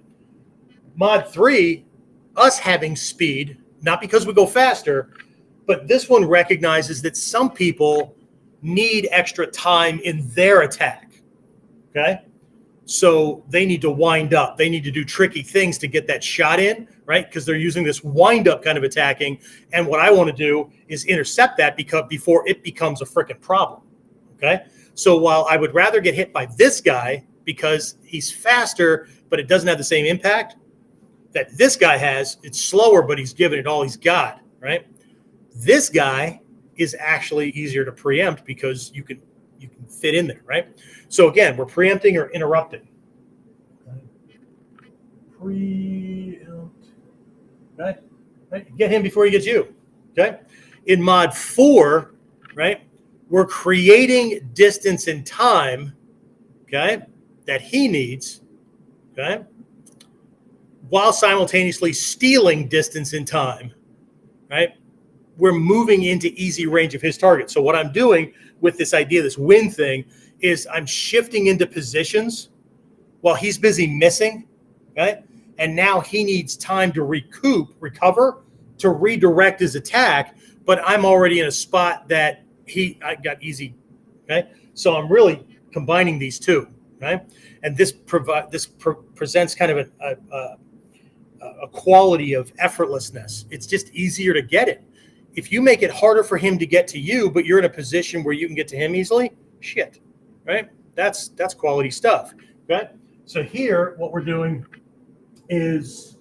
Mod 3, us having speed, not because we go faster, but this one recognizes that some people need extra time in their attack, okay? So they need to wind up. They need to do tricky things to get that shot in, right? Because they're using this wind up kind of attacking. And what I want to do is intercept that before it becomes a freaking problem, okay? So while I would rather get hit by this guy because he's faster, but it doesn't have the same impact that this guy has, it's slower, but he's giving it all he's got, right? This guy is actually easier to preempt because you can fit in there, right? So again, we're preempting or interrupting. Preempt, okay? Right? Get him before he gets you, okay? In mod 4, right, we're creating distance and time, okay, that he needs, okay, while simultaneously stealing distance and time, right? We're moving into easy range of his target. So what I'm doing with this idea, this win thing, is I'm shifting into positions while he's busy missing, okay? And now he needs time to recover, to redirect his attack, but I'm already in a spot that I got easy, okay? So I'm really combining these two, okay? And this presents kind of a quality of effortlessness. It's just easier to get it. If you make it harder for him to get to you, but you're in a position where you can get to him easily, shit, right? That's quality stuff, okay? So here, what we're doing is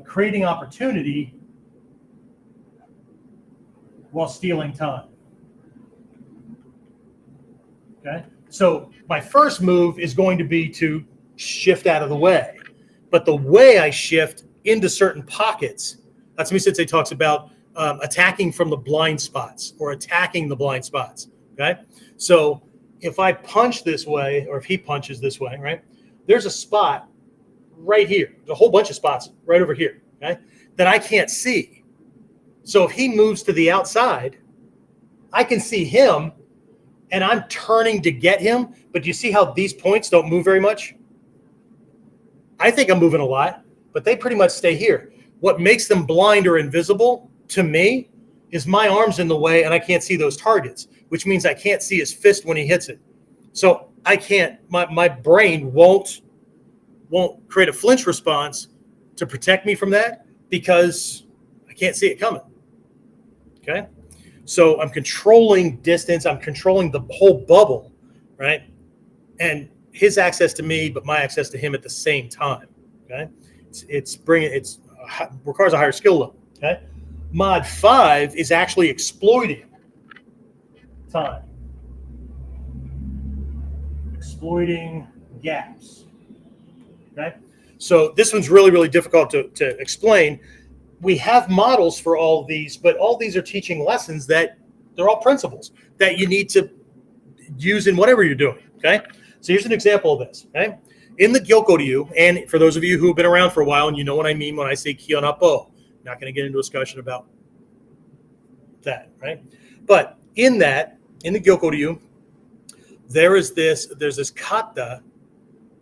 creating opportunity while stealing time. Okay, so my first move is going to be to shift out of the way, but the way I shift into certain pockets, Hatsumi Sensei talks about attacking from the blind spots or attacking the blind spots. Okay, so if I punch this way, or if he punches this way, right, there's a spot right here. There's a whole bunch of spots right over here, okay, that I can't see. So if he moves to the outside, I can see him, and I'm turning to get him. But do you see how these points don't move very much? I think I'm moving a lot, but they pretty much stay here. What makes them blind or invisible to me is my arm's in the way, and I can't see those targets, which means I can't see his fist when he hits it. So I can't, my brain won't create a flinch response to protect me from that because I can't see it coming. Okay? So I'm controlling distance. I'm controlling the whole bubble, right? And his access to me, but my access to him at the same time. Okay? It requires a higher skill level. Okay? Mod 5 is actually exploiting time. Exploiting gaps. Okay? So this one's really, really difficult to explain. We have models for all of these, but all these are teaching lessons that they're all principles that you need to use in whatever you're doing, okay? So here's an example of this, okay? In the Gyokko-ryu, and for those of you who have been around for a while and you know what I mean when I say Kyonapo, not going to get into a discussion about that, right? But in the Gyokko-ryu, there's this kata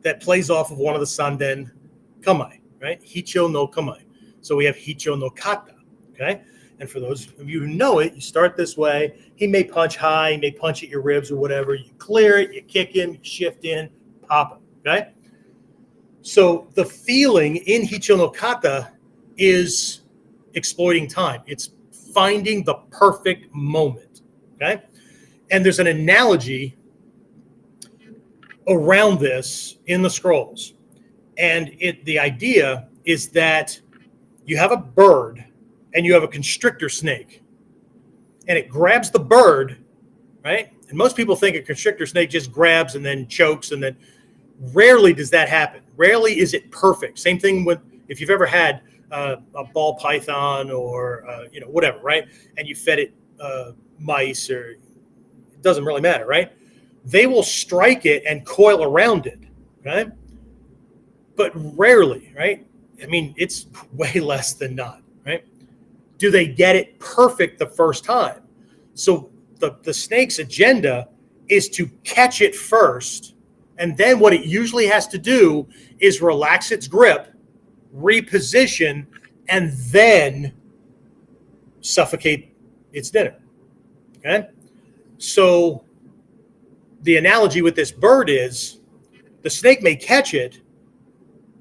that plays off of one of the Sanden kamae, right? Hicho no kamae. So we have Hicho no kata, okay? And for those of you who know it, you start this way. He may punch high, he may punch at your ribs or whatever. You clear it, you kick him, you shift in, pop him, okay? So the feeling in Hicho no kata is exploiting time. It's finding the perfect moment, okay? And there's an analogy around this in the scrolls. And the idea is that you have a bird and you have a constrictor snake, and it grabs the bird, right? And most people think a constrictor snake just grabs and then chokes, and then rarely does that happen. Rarely is it perfect. Same thing with if you've ever had a ball python or whatever, right? And you fed it mice, or it doesn't really matter, right? They will strike it and coil around it, right? But rarely, right? I mean, it's way less than not, right? Do they get it perfect the first time? So the snake's agenda is to catch it first, and then what it usually has to do is relax its grip, reposition, and then suffocate its dinner, okay? So the analogy with this bird is the snake may catch it,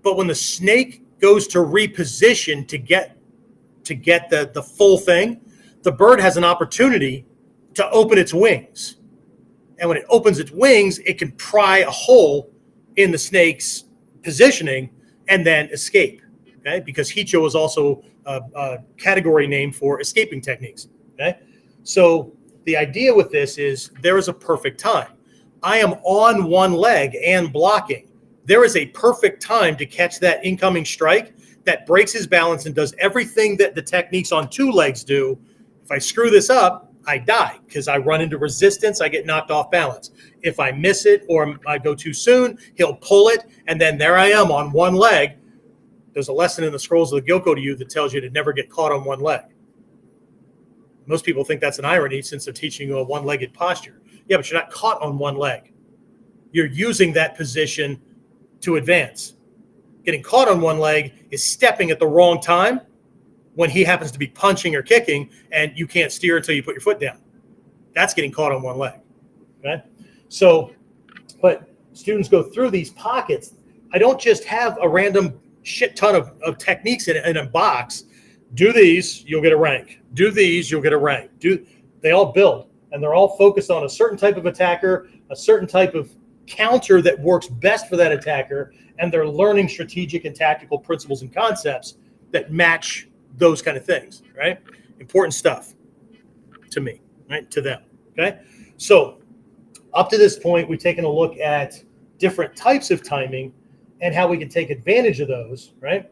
but when the snake goes to reposition to get the full thing, the bird has an opportunity to open its wings. And when it opens its wings, it can pry a hole in the snake's positioning and then escape, okay? Because Hicho is also a category name for escaping techniques, okay? So the idea with this is there is a perfect time. I am on one leg and blocking. There is a perfect time to catch that incoming strike that breaks his balance and does everything that the techniques on two legs do. If I screw this up, I die because I run into resistance. I get knocked off balance. If I miss it or I go too soon, he'll pull it, and then there I am on one leg. There's a lesson in the scrolls of the Gyokko-ryu that tells you to never get caught on one leg. Most people think that's an irony since they're teaching you a one-legged posture. Yeah, but you're not caught on one leg. You're using that position to advance. Getting caught on one leg is stepping at the wrong time when he happens to be punching or kicking and you can't steer until you put your foot down. That's getting caught on one leg. Okay? So, but students go through these pockets. I don't just have a random shit ton of techniques in a box. Do these, you'll get a rank. Do these, you'll get a rank. They all build, and they're all focused on a certain type of attacker, a certain type of counter that works best for that attacker, and they're learning strategic and tactical principles and concepts that match those kind of things, right? Important stuff. to me, right? To them. Okay. So up to this point, we've taken a look at different types of timing and how we can take advantage of those, right?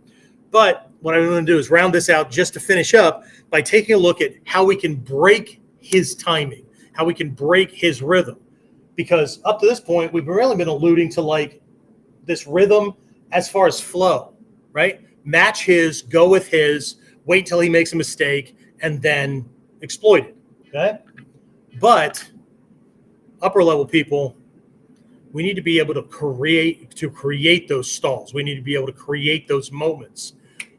But what I'm going to do is round this out just to finish up by taking a look at how we can break his timing, how we can break his rhythm. Because up to this point, we've really been alluding to like this rhythm as far as flow, right? Match his, go with his, wait till he makes a mistake, and then exploit it, okay? But upper level people, we need to be able to create those stalls. We need to be able to create those moments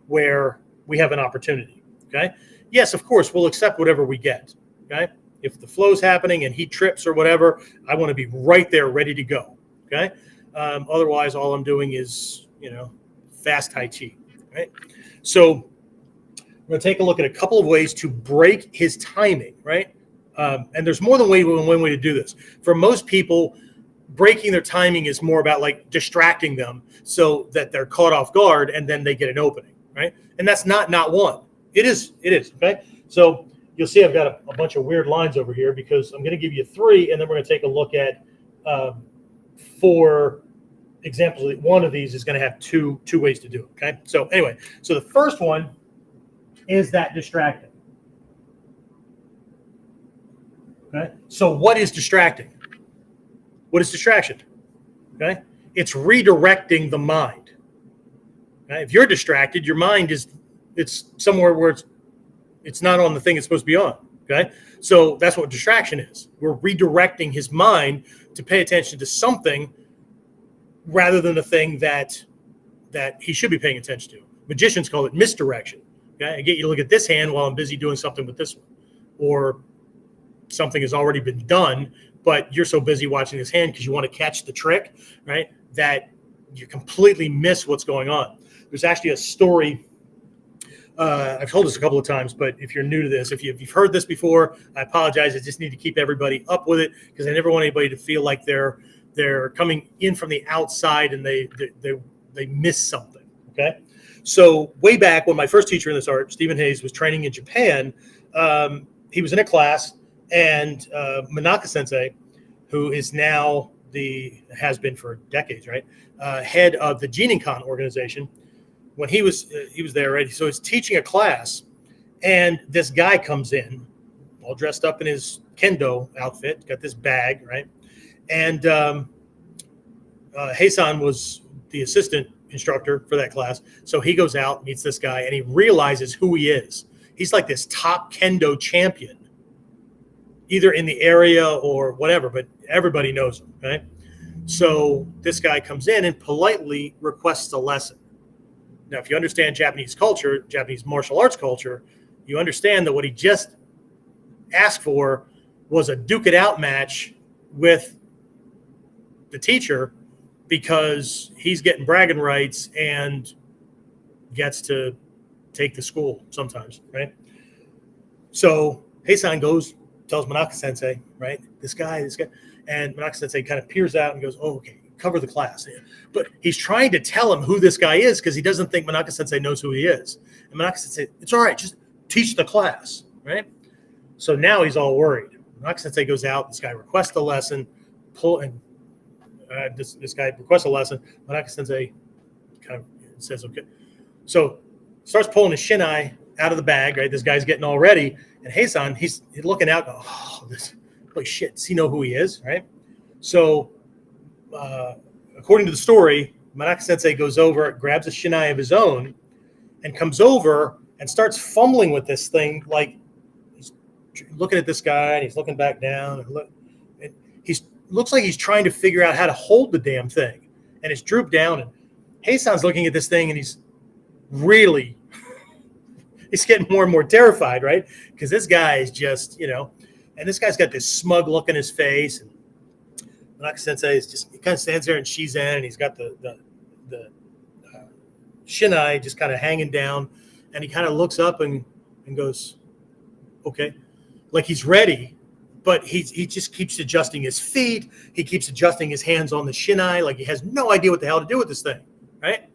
where we have an opportunity, okay? Yes, of course, we'll accept whatever we get, okay? If the flow's happening and he trips or whatever, I want to be right there ready to go, okay? Otherwise, all I'm doing is, fast Tai Chi, right? So we're going to take a look at a couple of ways to break his timing, right? And there's more than one way to do this. For most people, breaking their timing is more about like distracting them so that they're caught off guard and then they get an opening, right? And that's not one. It is, okay? So you'll see I've got a bunch of weird lines over here because I'm going to give you 3, and then we're going to take a look at 4 examples. One of these is going to have two ways to do it, okay? So anyway, so the first one is that distracting. Okay? So what is distracting? What is distraction? Okay? It's redirecting the mind. Okay? If you're distracted, your mind it's somewhere where it's not on the thing it's supposed to be on. Okay? So that's what distraction is. We're redirecting his mind to pay attention to something rather than the thing that he should be paying attention to. Magicians call it misdirection. Okay? I get you to look at this hand while I'm busy doing something with this one. Or something has already been done, but you're so busy watching this hand because you want to catch the trick, right, that you completely miss what's going on. There's actually a story. I've told this a couple of times, but if you're new to this, if you've heard this before, I apologize. I just need to keep everybody up with it because I never want anybody to feel like they're coming in from the outside and they miss something. Okay, so way back when my first teacher in this art, Stephen Hayes, was training in Japan, he was in a class, and Manaka Sensei, who is now has been for decades, right, head of the Jininkan organization. When he was there, right, so he's teaching a class, and this guy comes in, all dressed up in his kendo outfit, got this bag, right, and Heisan was the assistant instructor for that class, so he goes out, meets this guy, and he realizes who he is. He's like this top kendo champion, either in the area or whatever, but everybody knows him, okay? So this guy comes in and politely requests a lesson. Now, if you understand Japanese culture, Japanese martial arts culture, you understand that what he just asked for was a duke-it-out match with the teacher because he's getting bragging rights and gets to take the school sometimes, right? So Heisan goes, tells Manaka Sensei, right, this guy, and Manaka Sensei kind of peers out and goes, oh, okay, cover the class. But he's trying to tell him who this guy is because he doesn't think Manaka Sensei knows who he is. And Manaka Sensei, it's all right, just teach the class, right? So now he's all worried. Manaka Sensei goes out, this guy requests a lesson, this guy requests a lesson, Manaka Sensei kind of says, okay. So starts pulling his shinai out of the bag, right? This guy's getting all ready. And Heisan, he's looking out, going, oh, holy shit, does he know who he is, right? So according to the story, Manaka Sensei goes over, grabs a shinai of his own, and comes over and starts fumbling with this thing, like he's looking at this guy, and he's looking back down, and he looks like he's trying to figure out how to hold the damn thing, and it's drooped down, and Heisan's looking at this thing, and he's really... he's getting more and more terrified, right? Because this guy is just, and this guy's got this smug look in his face. And Manaka Sensei is just, he kind of stands there in Shizen, and he's got the shinai just kind of hanging down. And he kind of looks up and goes, okay. Like he's ready, but he just keeps adjusting his feet. He keeps adjusting his hands on the shinai. Like he has no idea what the hell to do with this thing, right?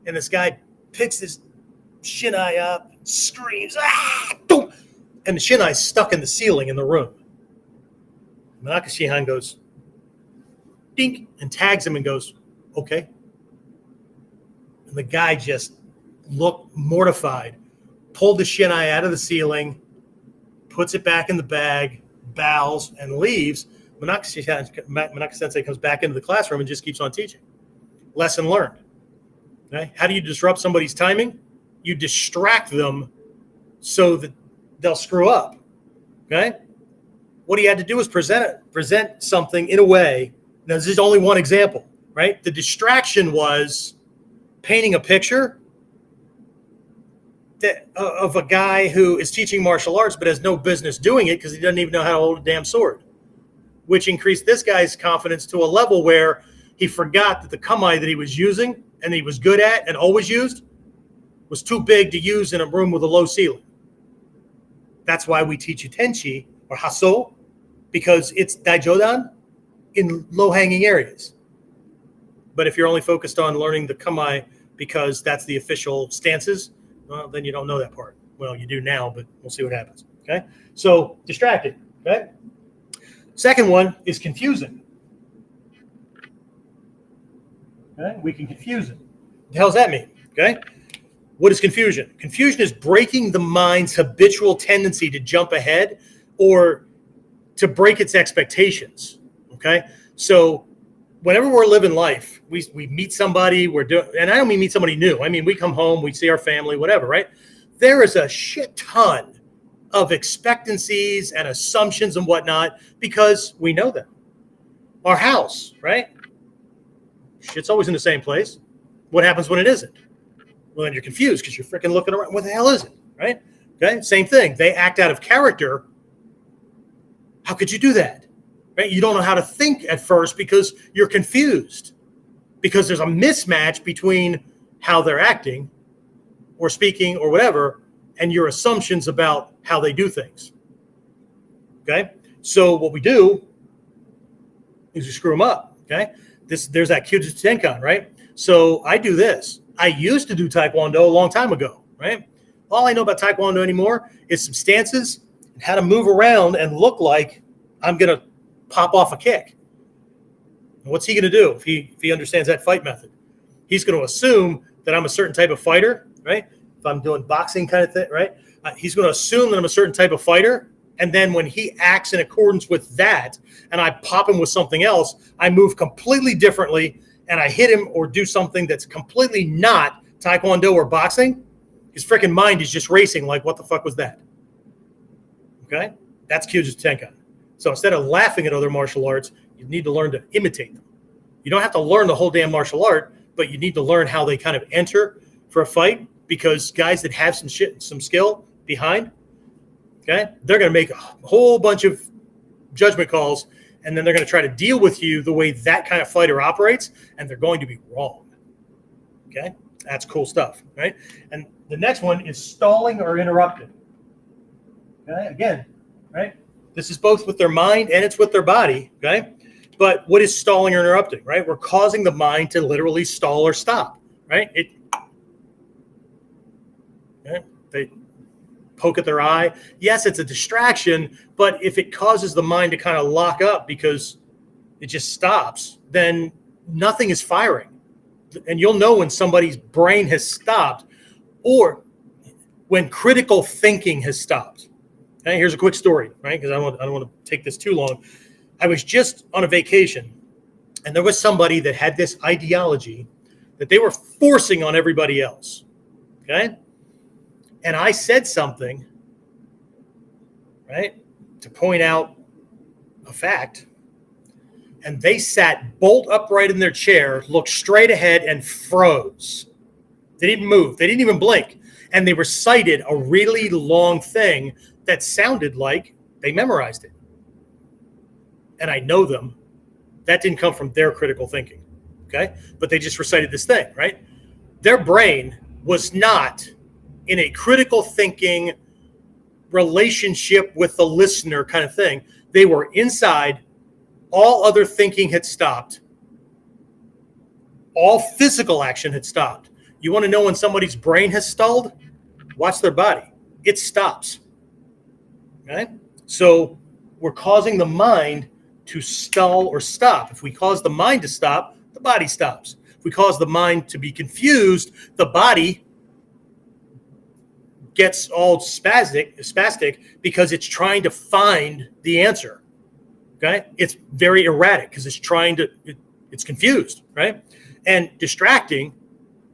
And this guy picks his shinai up, screams, ah, boom, and the shinai's stuck in the ceiling in the room. Manaka Shihan goes, dink, and tags him and goes, okay. And the guy just looked mortified, pulled the shinai out of the ceiling, puts it back in the bag, bows, and leaves. Manaka Sensei comes back into the classroom and just keeps on teaching. Lesson learned. Okay? How do you disrupt somebody's timing? You distract them so that they'll screw up. Okay? What he had to do was present something in a way. Now, this is only one example, right? The distraction was painting a picture of a guy who is teaching martial arts but has no business doing it because he doesn't even know how to hold a damn sword, which increased this guy's confidence to a level where he forgot that the kamae that he was using and he was good at and always used was too big to use in a room with a low ceiling. That's why we teach you tenchi or haso, because it's daijodan in low-hanging areas. But if you're only focused on learning the kamae because that's the official stances, well, then you don't know that part. Well, you do now, but we'll see what happens. Okay? So, distracted. Okay? Second one is confusing. Okay? We can confuse it. What the hell does that mean? Okay? What is confusion? Confusion is breaking the mind's habitual tendency to jump ahead or to break its expectations. Okay? So, whenever we're living life, we meet somebody, and I don't mean meet somebody new. I mean, we come home, we see our family, whatever, right? There is a shit ton of expectancies and assumptions and whatnot because we know them. Our house, right? Shit's always in the same place. What happens when it isn't? Well, then you're confused because you're freaking looking around. What the hell is it, right? Okay, same thing. They act out of character. How could you do that? Right? You don't know how to think at first because you're confused, because there's a mismatch between how they're acting or speaking or whatever and your assumptions about how they do things. Okay? So what we do is we screw them up. Okay? There's that Kyujutsu Tenkan, right? So I do this. I used to do Taekwondo a long time ago, right? All I know about Taekwondo anymore is some stances and how to move around and look like I'm going to pop off a kick. And what's he going to do if he understands that fight method? He's going to assume that I'm a certain type of fighter, right? If I'm doing boxing kind of thing, right? He's going to assume that I'm a certain type of fighter. And then when he acts in accordance with that and I pop him with something else, I move completely differently and I hit him or do something that's completely not Taekwondo or boxing. His freaking mind is just racing like, what the fuck was that? Okay? That's Kyujutsu Tenkan. So instead of laughing at other martial arts, you need to learn to imitate them. You don't have to learn the whole damn martial art, but you need to learn how they kind of enter for a fight, because guys that have some skill behind, okay, they're going to make a whole bunch of judgment calls, and then they're going to try to deal with you the way that kind of fighter operates, and they're going to be wrong. Okay? That's cool stuff, right? And the next one is stalling or interrupting. Okay? Again, right? This is both with their mind and it's with their body, okay? But what is stalling or interrupting, right? We're causing the mind to literally stall or stop, right? They poke at their eye. Yes, it's a distraction, but if it causes the mind to kind of lock up because it just stops, then nothing is firing. And you'll know when somebody's brain has stopped or when critical thinking has stopped. Okay, here's a quick story, right? Because I don't want to take this too long. I was just on a vacation, and there was somebody that had this ideology that they were forcing on everybody else. Okay? And I said something, right, to point out a fact, and they sat bolt upright in their chair, looked straight ahead, and froze. They didn't move. They didn't even blink. And they recited a really long thing that sounded like they memorized it. And I know them. That didn't come from their critical thinking, okay? But they just recited this thing, right? Their brain was not in a critical thinking relationship with the listener kind of thing. They were inside. All other thinking had stopped. All physical action had stopped. You want to know when somebody's brain has stalled? Watch their body. It stops. right? So we're causing the mind to stall or stop. If we cause the mind to stop, the body stops. If we cause the mind to be confused, the body gets all spastic because it's trying to find the answer. Okay, it's very erratic because it's it's confused, right? And distracting,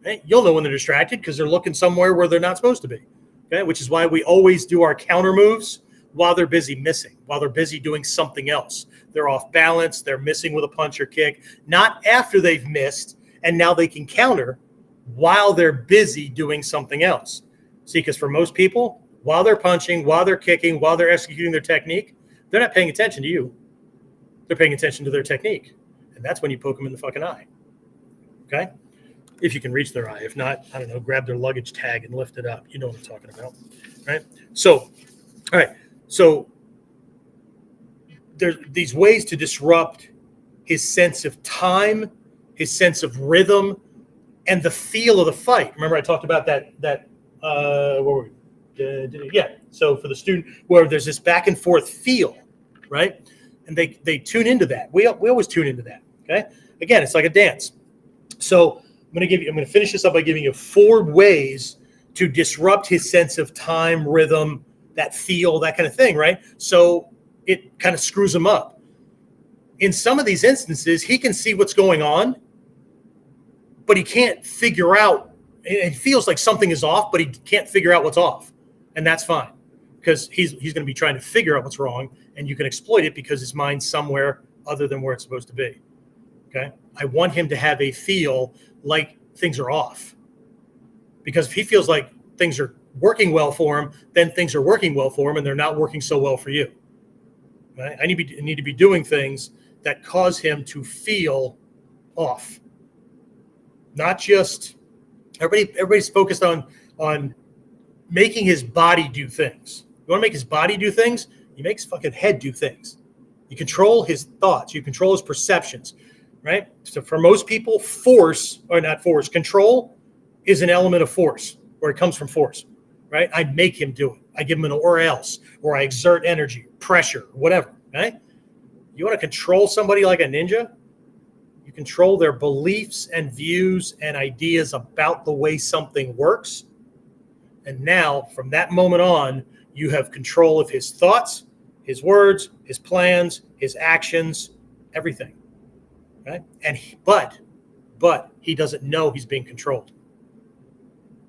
right? You'll know when they're distracted because they're looking somewhere where they're not supposed to be. Okay, which is why we always do our counter moves while they're busy missing, while they're busy doing something else. They're off balance, they're missing with a punch or kick, not after they've missed and now they can counter while they're busy doing something else. See, because for most people, while they're punching, while they're kicking, while they're executing their technique, they're not paying attention to you. They're paying attention to their technique. And that's when you poke them in the fucking eye. Okay? If you can reach their eye. If not, I don't know, grab their luggage tag and lift it up. You know what I'm talking about. Right? So, all right. So there's these ways to disrupt his sense of time, his sense of rhythm, and the feel of the fight. Remember, I talked about that where were we? Yeah. So for the student, where there's this back and forth feel, right? And they tune into that. We always tune into that. Okay. Again, it's like a dance. So I'm going to finish this up by giving you 4 ways to disrupt his sense of time, rhythm, that feel, that kind of thing, right? So it kind of screws him up. In some of these instances, he can see what's going on, but he can't figure out. It feels like something is off, but he can't figure out what's off. And that's fine because he's going to be trying to figure out what's wrong, and you can exploit it because his mind's somewhere other than where it's supposed to be. Okay? I want him to have a feel like things are off. Because if he feels like things are working well for him, then things are working well for him and they're not working so well for you. Right? I need to be doing things that cause him to feel off. Not just everybody's focused on making his body do things. You want to make his body do things? You make his fucking head do things. You control his thoughts. You control his perceptions, right? So for most people, control is an element of force, or it comes from force, right? I make him do it. I give him an or else, or I exert energy, pressure, whatever, right? You want to control somebody like a ninja? You control their beliefs and views and ideas about the way something works. And now, from that moment on, you have control of his thoughts, his words, his plans, his actions, everything. Right? But he doesn't know he's being controlled.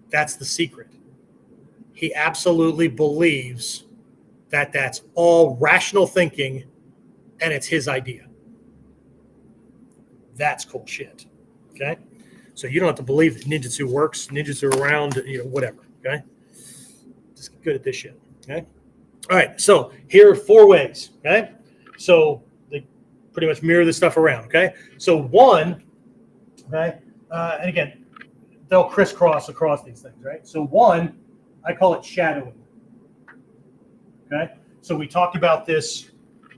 That's the secret. He absolutely believes that that's all rational thinking and it's his idea. That's cool shit. Okay? So you don't have to believe that ninjutsu works, ninjutsu around, whatever. Okay? Just get good at this shit. Okay? All right. So here are 4 ways. Okay? So they pretty much mirror this stuff around. Okay? So 1, okay? And again, they'll crisscross across these things, right? So 1, I call it shadowing. Okay? So we talked about this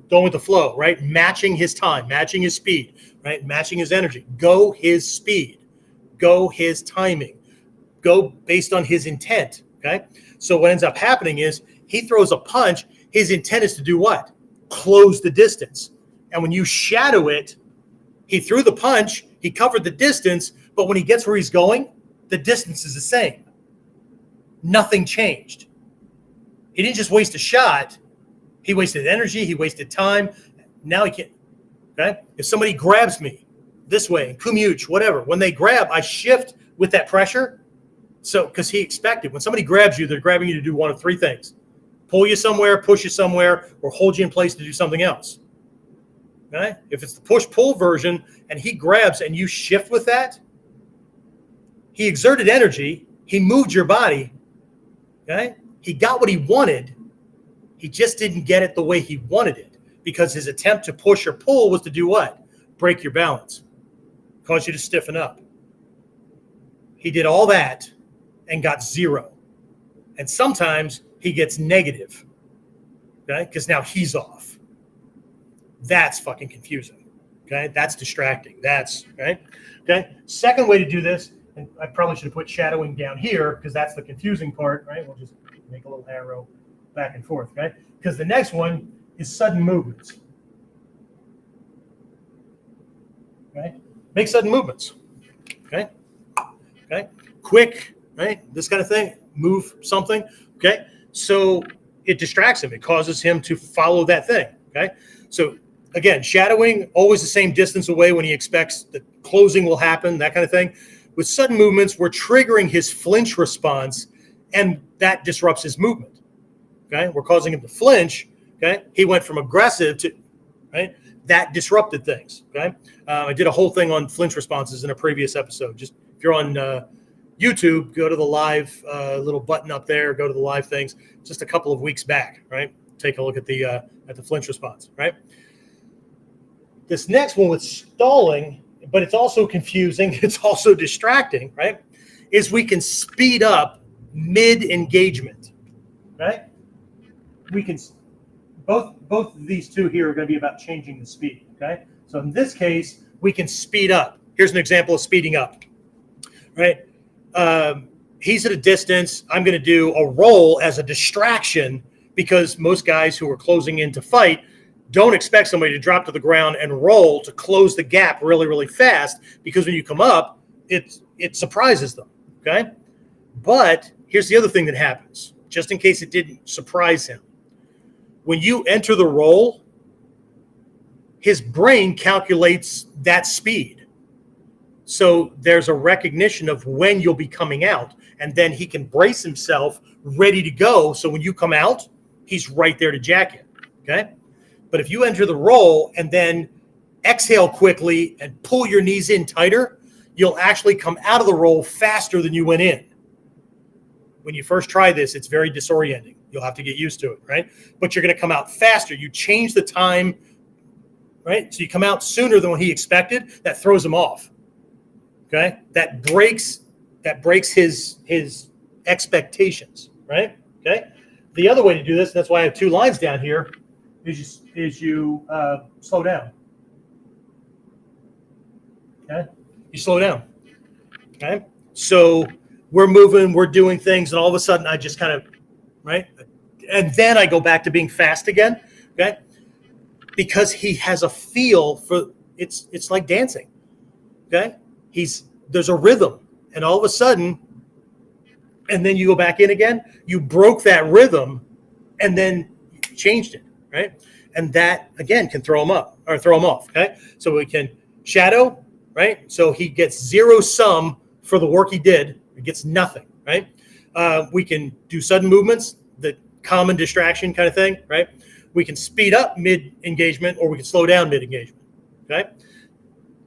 going with the flow, right? Matching his time, matching his speed, right? Matching his energy. Go his speed. Go his timing. Go based on his intent, okay? So what ends up happening is he throws a punch. His intent is to do what? Close the distance. And when you shadow it, he threw the punch, he covered the distance, but when he gets where he's going, the distance is the same. Nothing changed. He didn't just waste a shot. He wasted energy. He wasted time. Now he can't. Okay? If somebody grabs me this way, kumyuch, whatever, when they grab, I shift with that pressure. So, because he expected, when somebody grabs you, they're grabbing you to do one of 3 things: pull you somewhere, push you somewhere, or hold you in place to do something else. Okay? If it's the push-pull version and he grabs and you shift with that, he exerted energy. He moved your body. Okay? He got what he wanted. He just didn't get it the way he wanted it because his attempt to push or pull was to do what? Break your balance, cause you to stiffen up. He did all that and got 0. And sometimes he gets negative, okay? Because now he's off. That's fucking confusing, okay? That's distracting. That's, right? Okay? Second way to do this, and I probably should have put shadowing down here because that's the confusing part, right? We'll just make a little arrow back and forth, okay? because the next one is sudden movements. Okay, make sudden movements. Okay, quick, right? This kind of thing. Move something. Okay, so it distracts him. It causes him to follow that thing. Okay, so again, shadowing, always the same distance away when he expects the closing will happen, that kind of thing. With sudden movements, we're triggering his flinch response, and that disrupts his movement. Okay, we're causing him to flinch. Okay, he went from aggressive to, right? That disrupted things. Okay, I did a whole thing on flinch responses in a previous episode. Just if you're on YouTube, go to the live little button up there. Go to the live things. Just a couple of weeks back, right? Take a look at the flinch response, right? This next one with stalling, but it's also confusing. It's also distracting, right? Is we can speed up mid-engagement, right? We can. Both of these two here are going to be about changing the speed, okay? So in this case, we can speed up. Here's an example of speeding up, right? He's at a distance. I'm going to do a roll as a distraction because most guys who are closing in to fight don't expect somebody to drop to the ground and roll to close the gap really, really fast, because when you come up, it surprises them, okay? But here's the other thing that happens, just in case it didn't surprise him. When you enter the roll, his brain calculates that speed. So there's a recognition of when you'll be coming out, and then he can brace himself ready to go. So when you come out, he's right there to jack you, okay? But if you enter the roll and then exhale quickly and pull your knees in tighter, you'll actually come out of the roll faster than you went in. When you first try this, it's very disorienting. You'll have to get used to it, right? But you're going to come out faster. You change the time, right? So you come out sooner than what he expected. That throws him off, okay? That breaks his expectations, right? Okay. The other way to do this, that's why I have two lines down here, is you slow down. Okay, you slow down. Okay, so we're moving, we're doing things, and all of a sudden I just kind of, right? And then I go back to being fast again, okay? Because he has a feel for, it's like dancing, okay? There's a rhythm, and all of a sudden, and then you go back in again, you broke that rhythm, and then changed it, right? And that, again, can throw him up, or throw him off, okay? So we can shadow, right? So he gets zero sum for the work he did. He gets nothing, right? We can do sudden movements, the common distraction kind of thing, right? We can speed up mid-engagement, or we can slow down mid-engagement, okay?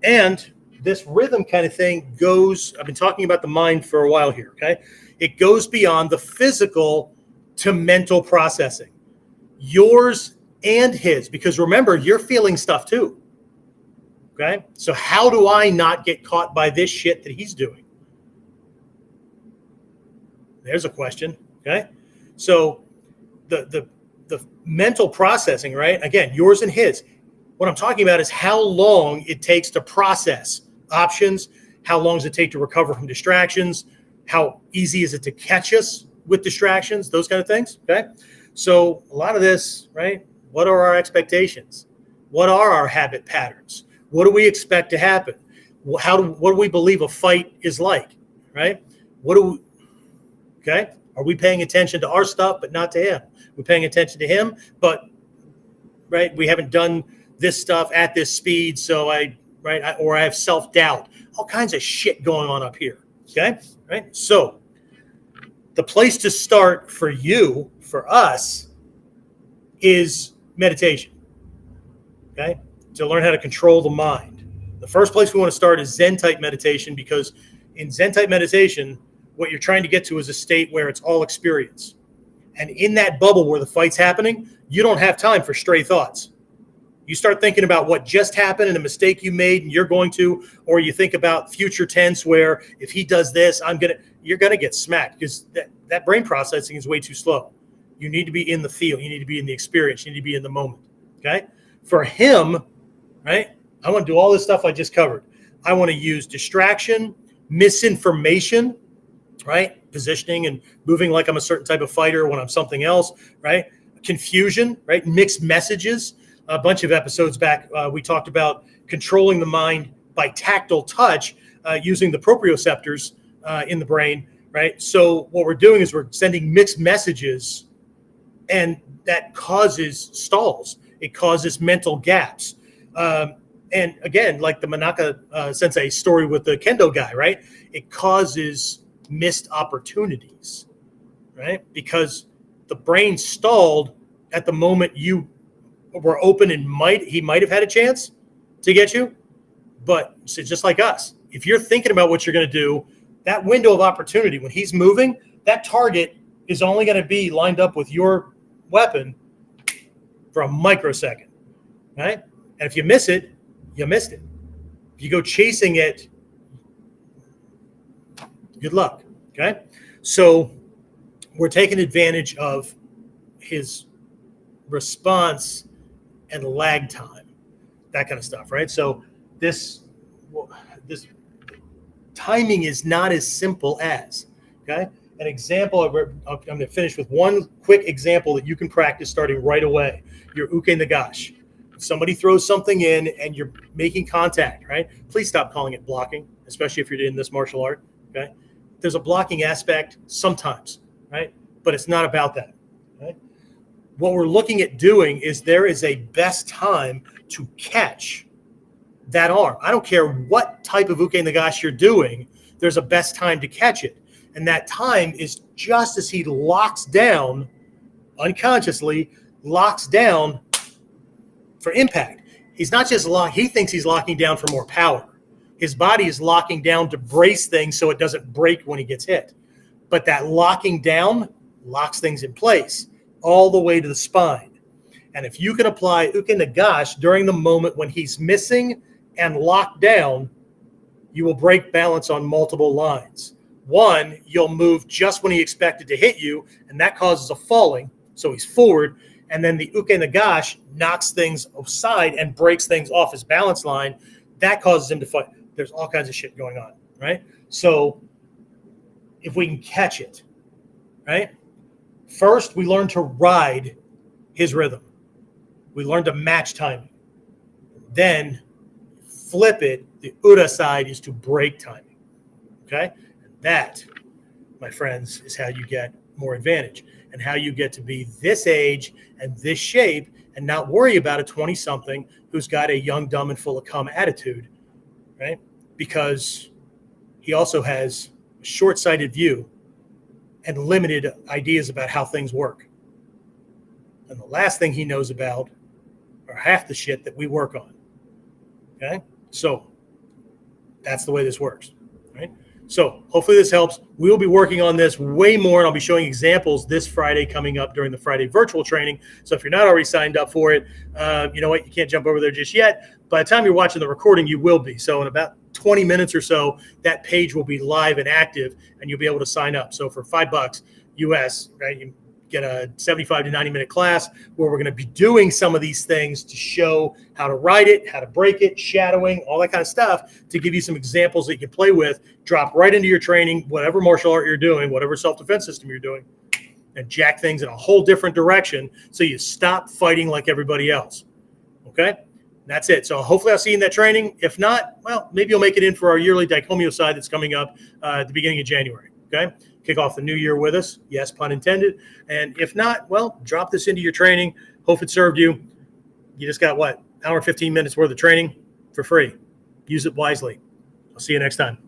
And this rhythm kind of thing goes, I've been talking about the mind for a while here, okay? It goes beyond the physical to mental processing, yours and his, because remember, you're feeling stuff too, okay? So how do I not get caught by this shit that he's doing? There's a question, okay? So the mental processing, right? Again, yours and his. What I'm talking about is how long it takes to process options, how long does it take to recover from distractions, how easy is it to catch us with distractions, those kind of things, okay? So a lot of this, right? What are our expectations? What are our habit patterns? What do we expect to happen? What do we believe a fight is like, right? Okay? Are we paying attention to our stuff, but not to him? We're paying attention to him, but, right, we haven't done this stuff at this speed, so I have self-doubt. All kinds of shit going on up here, okay? Right? So the place to start for you, for us, is meditation, okay? To learn how to control the mind. The first place we want to start is Zen-type meditation, because in Zen-type meditation, what you're trying to get to is a state where it's all experience. And in that bubble where the fight's happening, you don't have time for stray thoughts. You start thinking about what just happened and a mistake you made and you're going to, or you think about future tense where if he does this, you're going to get smacked, because that brain processing is way too slow. You need to be in the feel. You need to be in the experience. You need to be in the moment, okay? For him, right, I want to do all this stuff I just covered. I want to use distraction, misinformation, right? Positioning and moving like I'm a certain type of fighter when I'm something else, right? confusion, right? Mixed messages. A bunch of episodes back, we talked about controlling the mind by tactile touch using the proprioceptors in the brain, right? So what we're doing is we're sending mixed messages, and that causes stalls. It causes mental gaps. And again, like the Manaka Sensei story with the kendo guy, right? It causes missed opportunities, right? Because the brain stalled at the moment you were open, and he might have had a chance to get you. But it's just like us. If you're thinking about what you're going to do, that window of opportunity, when he's moving, that target is only going to be lined up with your weapon for a microsecond, right? And if you miss it, you missed it. If you go chasing it, good luck, okay? So we're taking advantage of his response and lag time, that kind of stuff, right? So this timing is not as simple as, okay? An example, I'm going to finish with one quick example that you can practice starting right away. Your uke nagash. If somebody throws something in and you're making contact, right? Please stop calling it blocking, especially if you're in this martial art, okay? There's a blocking aspect sometimes, right? But it's not about that, right? What we're looking at doing is there is a best time to catch that arm. I don't care what type of uke nagashi you're doing, there's a best time to catch it. And that time is just as he locks down, unconsciously, locks down for impact. He's not just he thinks he's locking down for more power. His body is locking down to brace things so it doesn't break when he gets hit. But that locking down locks things in place all the way to the spine. And if you can apply uke nagash during the moment when he's missing and locked down, you will break balance on multiple lines. One, you'll move just when he expected to hit you, and that causes a falling, so he's forward. And then the uke nagash knocks things aside and breaks things off his balance line. That causes him to fight. There's all kinds of shit going on, right? So if we can catch it, right? First, we learn to ride his rhythm. We learn to match timing. Then flip it. The ura side is to break timing, okay? That, my friends, is how you get more advantage and how you get to be this age and this shape and not worry about a 20-something who's got a young, dumb, and full of cum attitude, right? Because he also has a short-sighted view and limited ideas about how things work. And the last thing he knows about are half the shit that we work on, okay? So that's the way this works, right? So hopefully this helps. We will be working on this way more, and I'll be showing examples this Friday coming up during the Friday virtual training. So if you're not already signed up for it, you know what? You can't jump over there just yet. By the time you're watching the recording, you will be. So in about 20 minutes or so, that page will be live and active, and you'll be able to sign up. So for $5 US, right, you get a 75 to 90-minute class where we're going to be doing some of these things to show how to ride it, how to break it, shadowing, all that kind of stuff, to give you some examples that you can play with, drop right into your training, whatever martial art you're doing, whatever self-defense system you're doing, and jack things in a whole different direction so you stop fighting like everybody else. Okay? That's it. So hopefully I'll see you in that training. If not, well, maybe you'll make it in for our yearly Daikomyo side that's coming up at the beginning of January. Okay? Kick off the new year with us. Yes, pun intended. And if not, well, drop this into your training. Hope it served you. You just got, what, hour and 15 minutes worth of training for free. Use it wisely. I'll see you next time.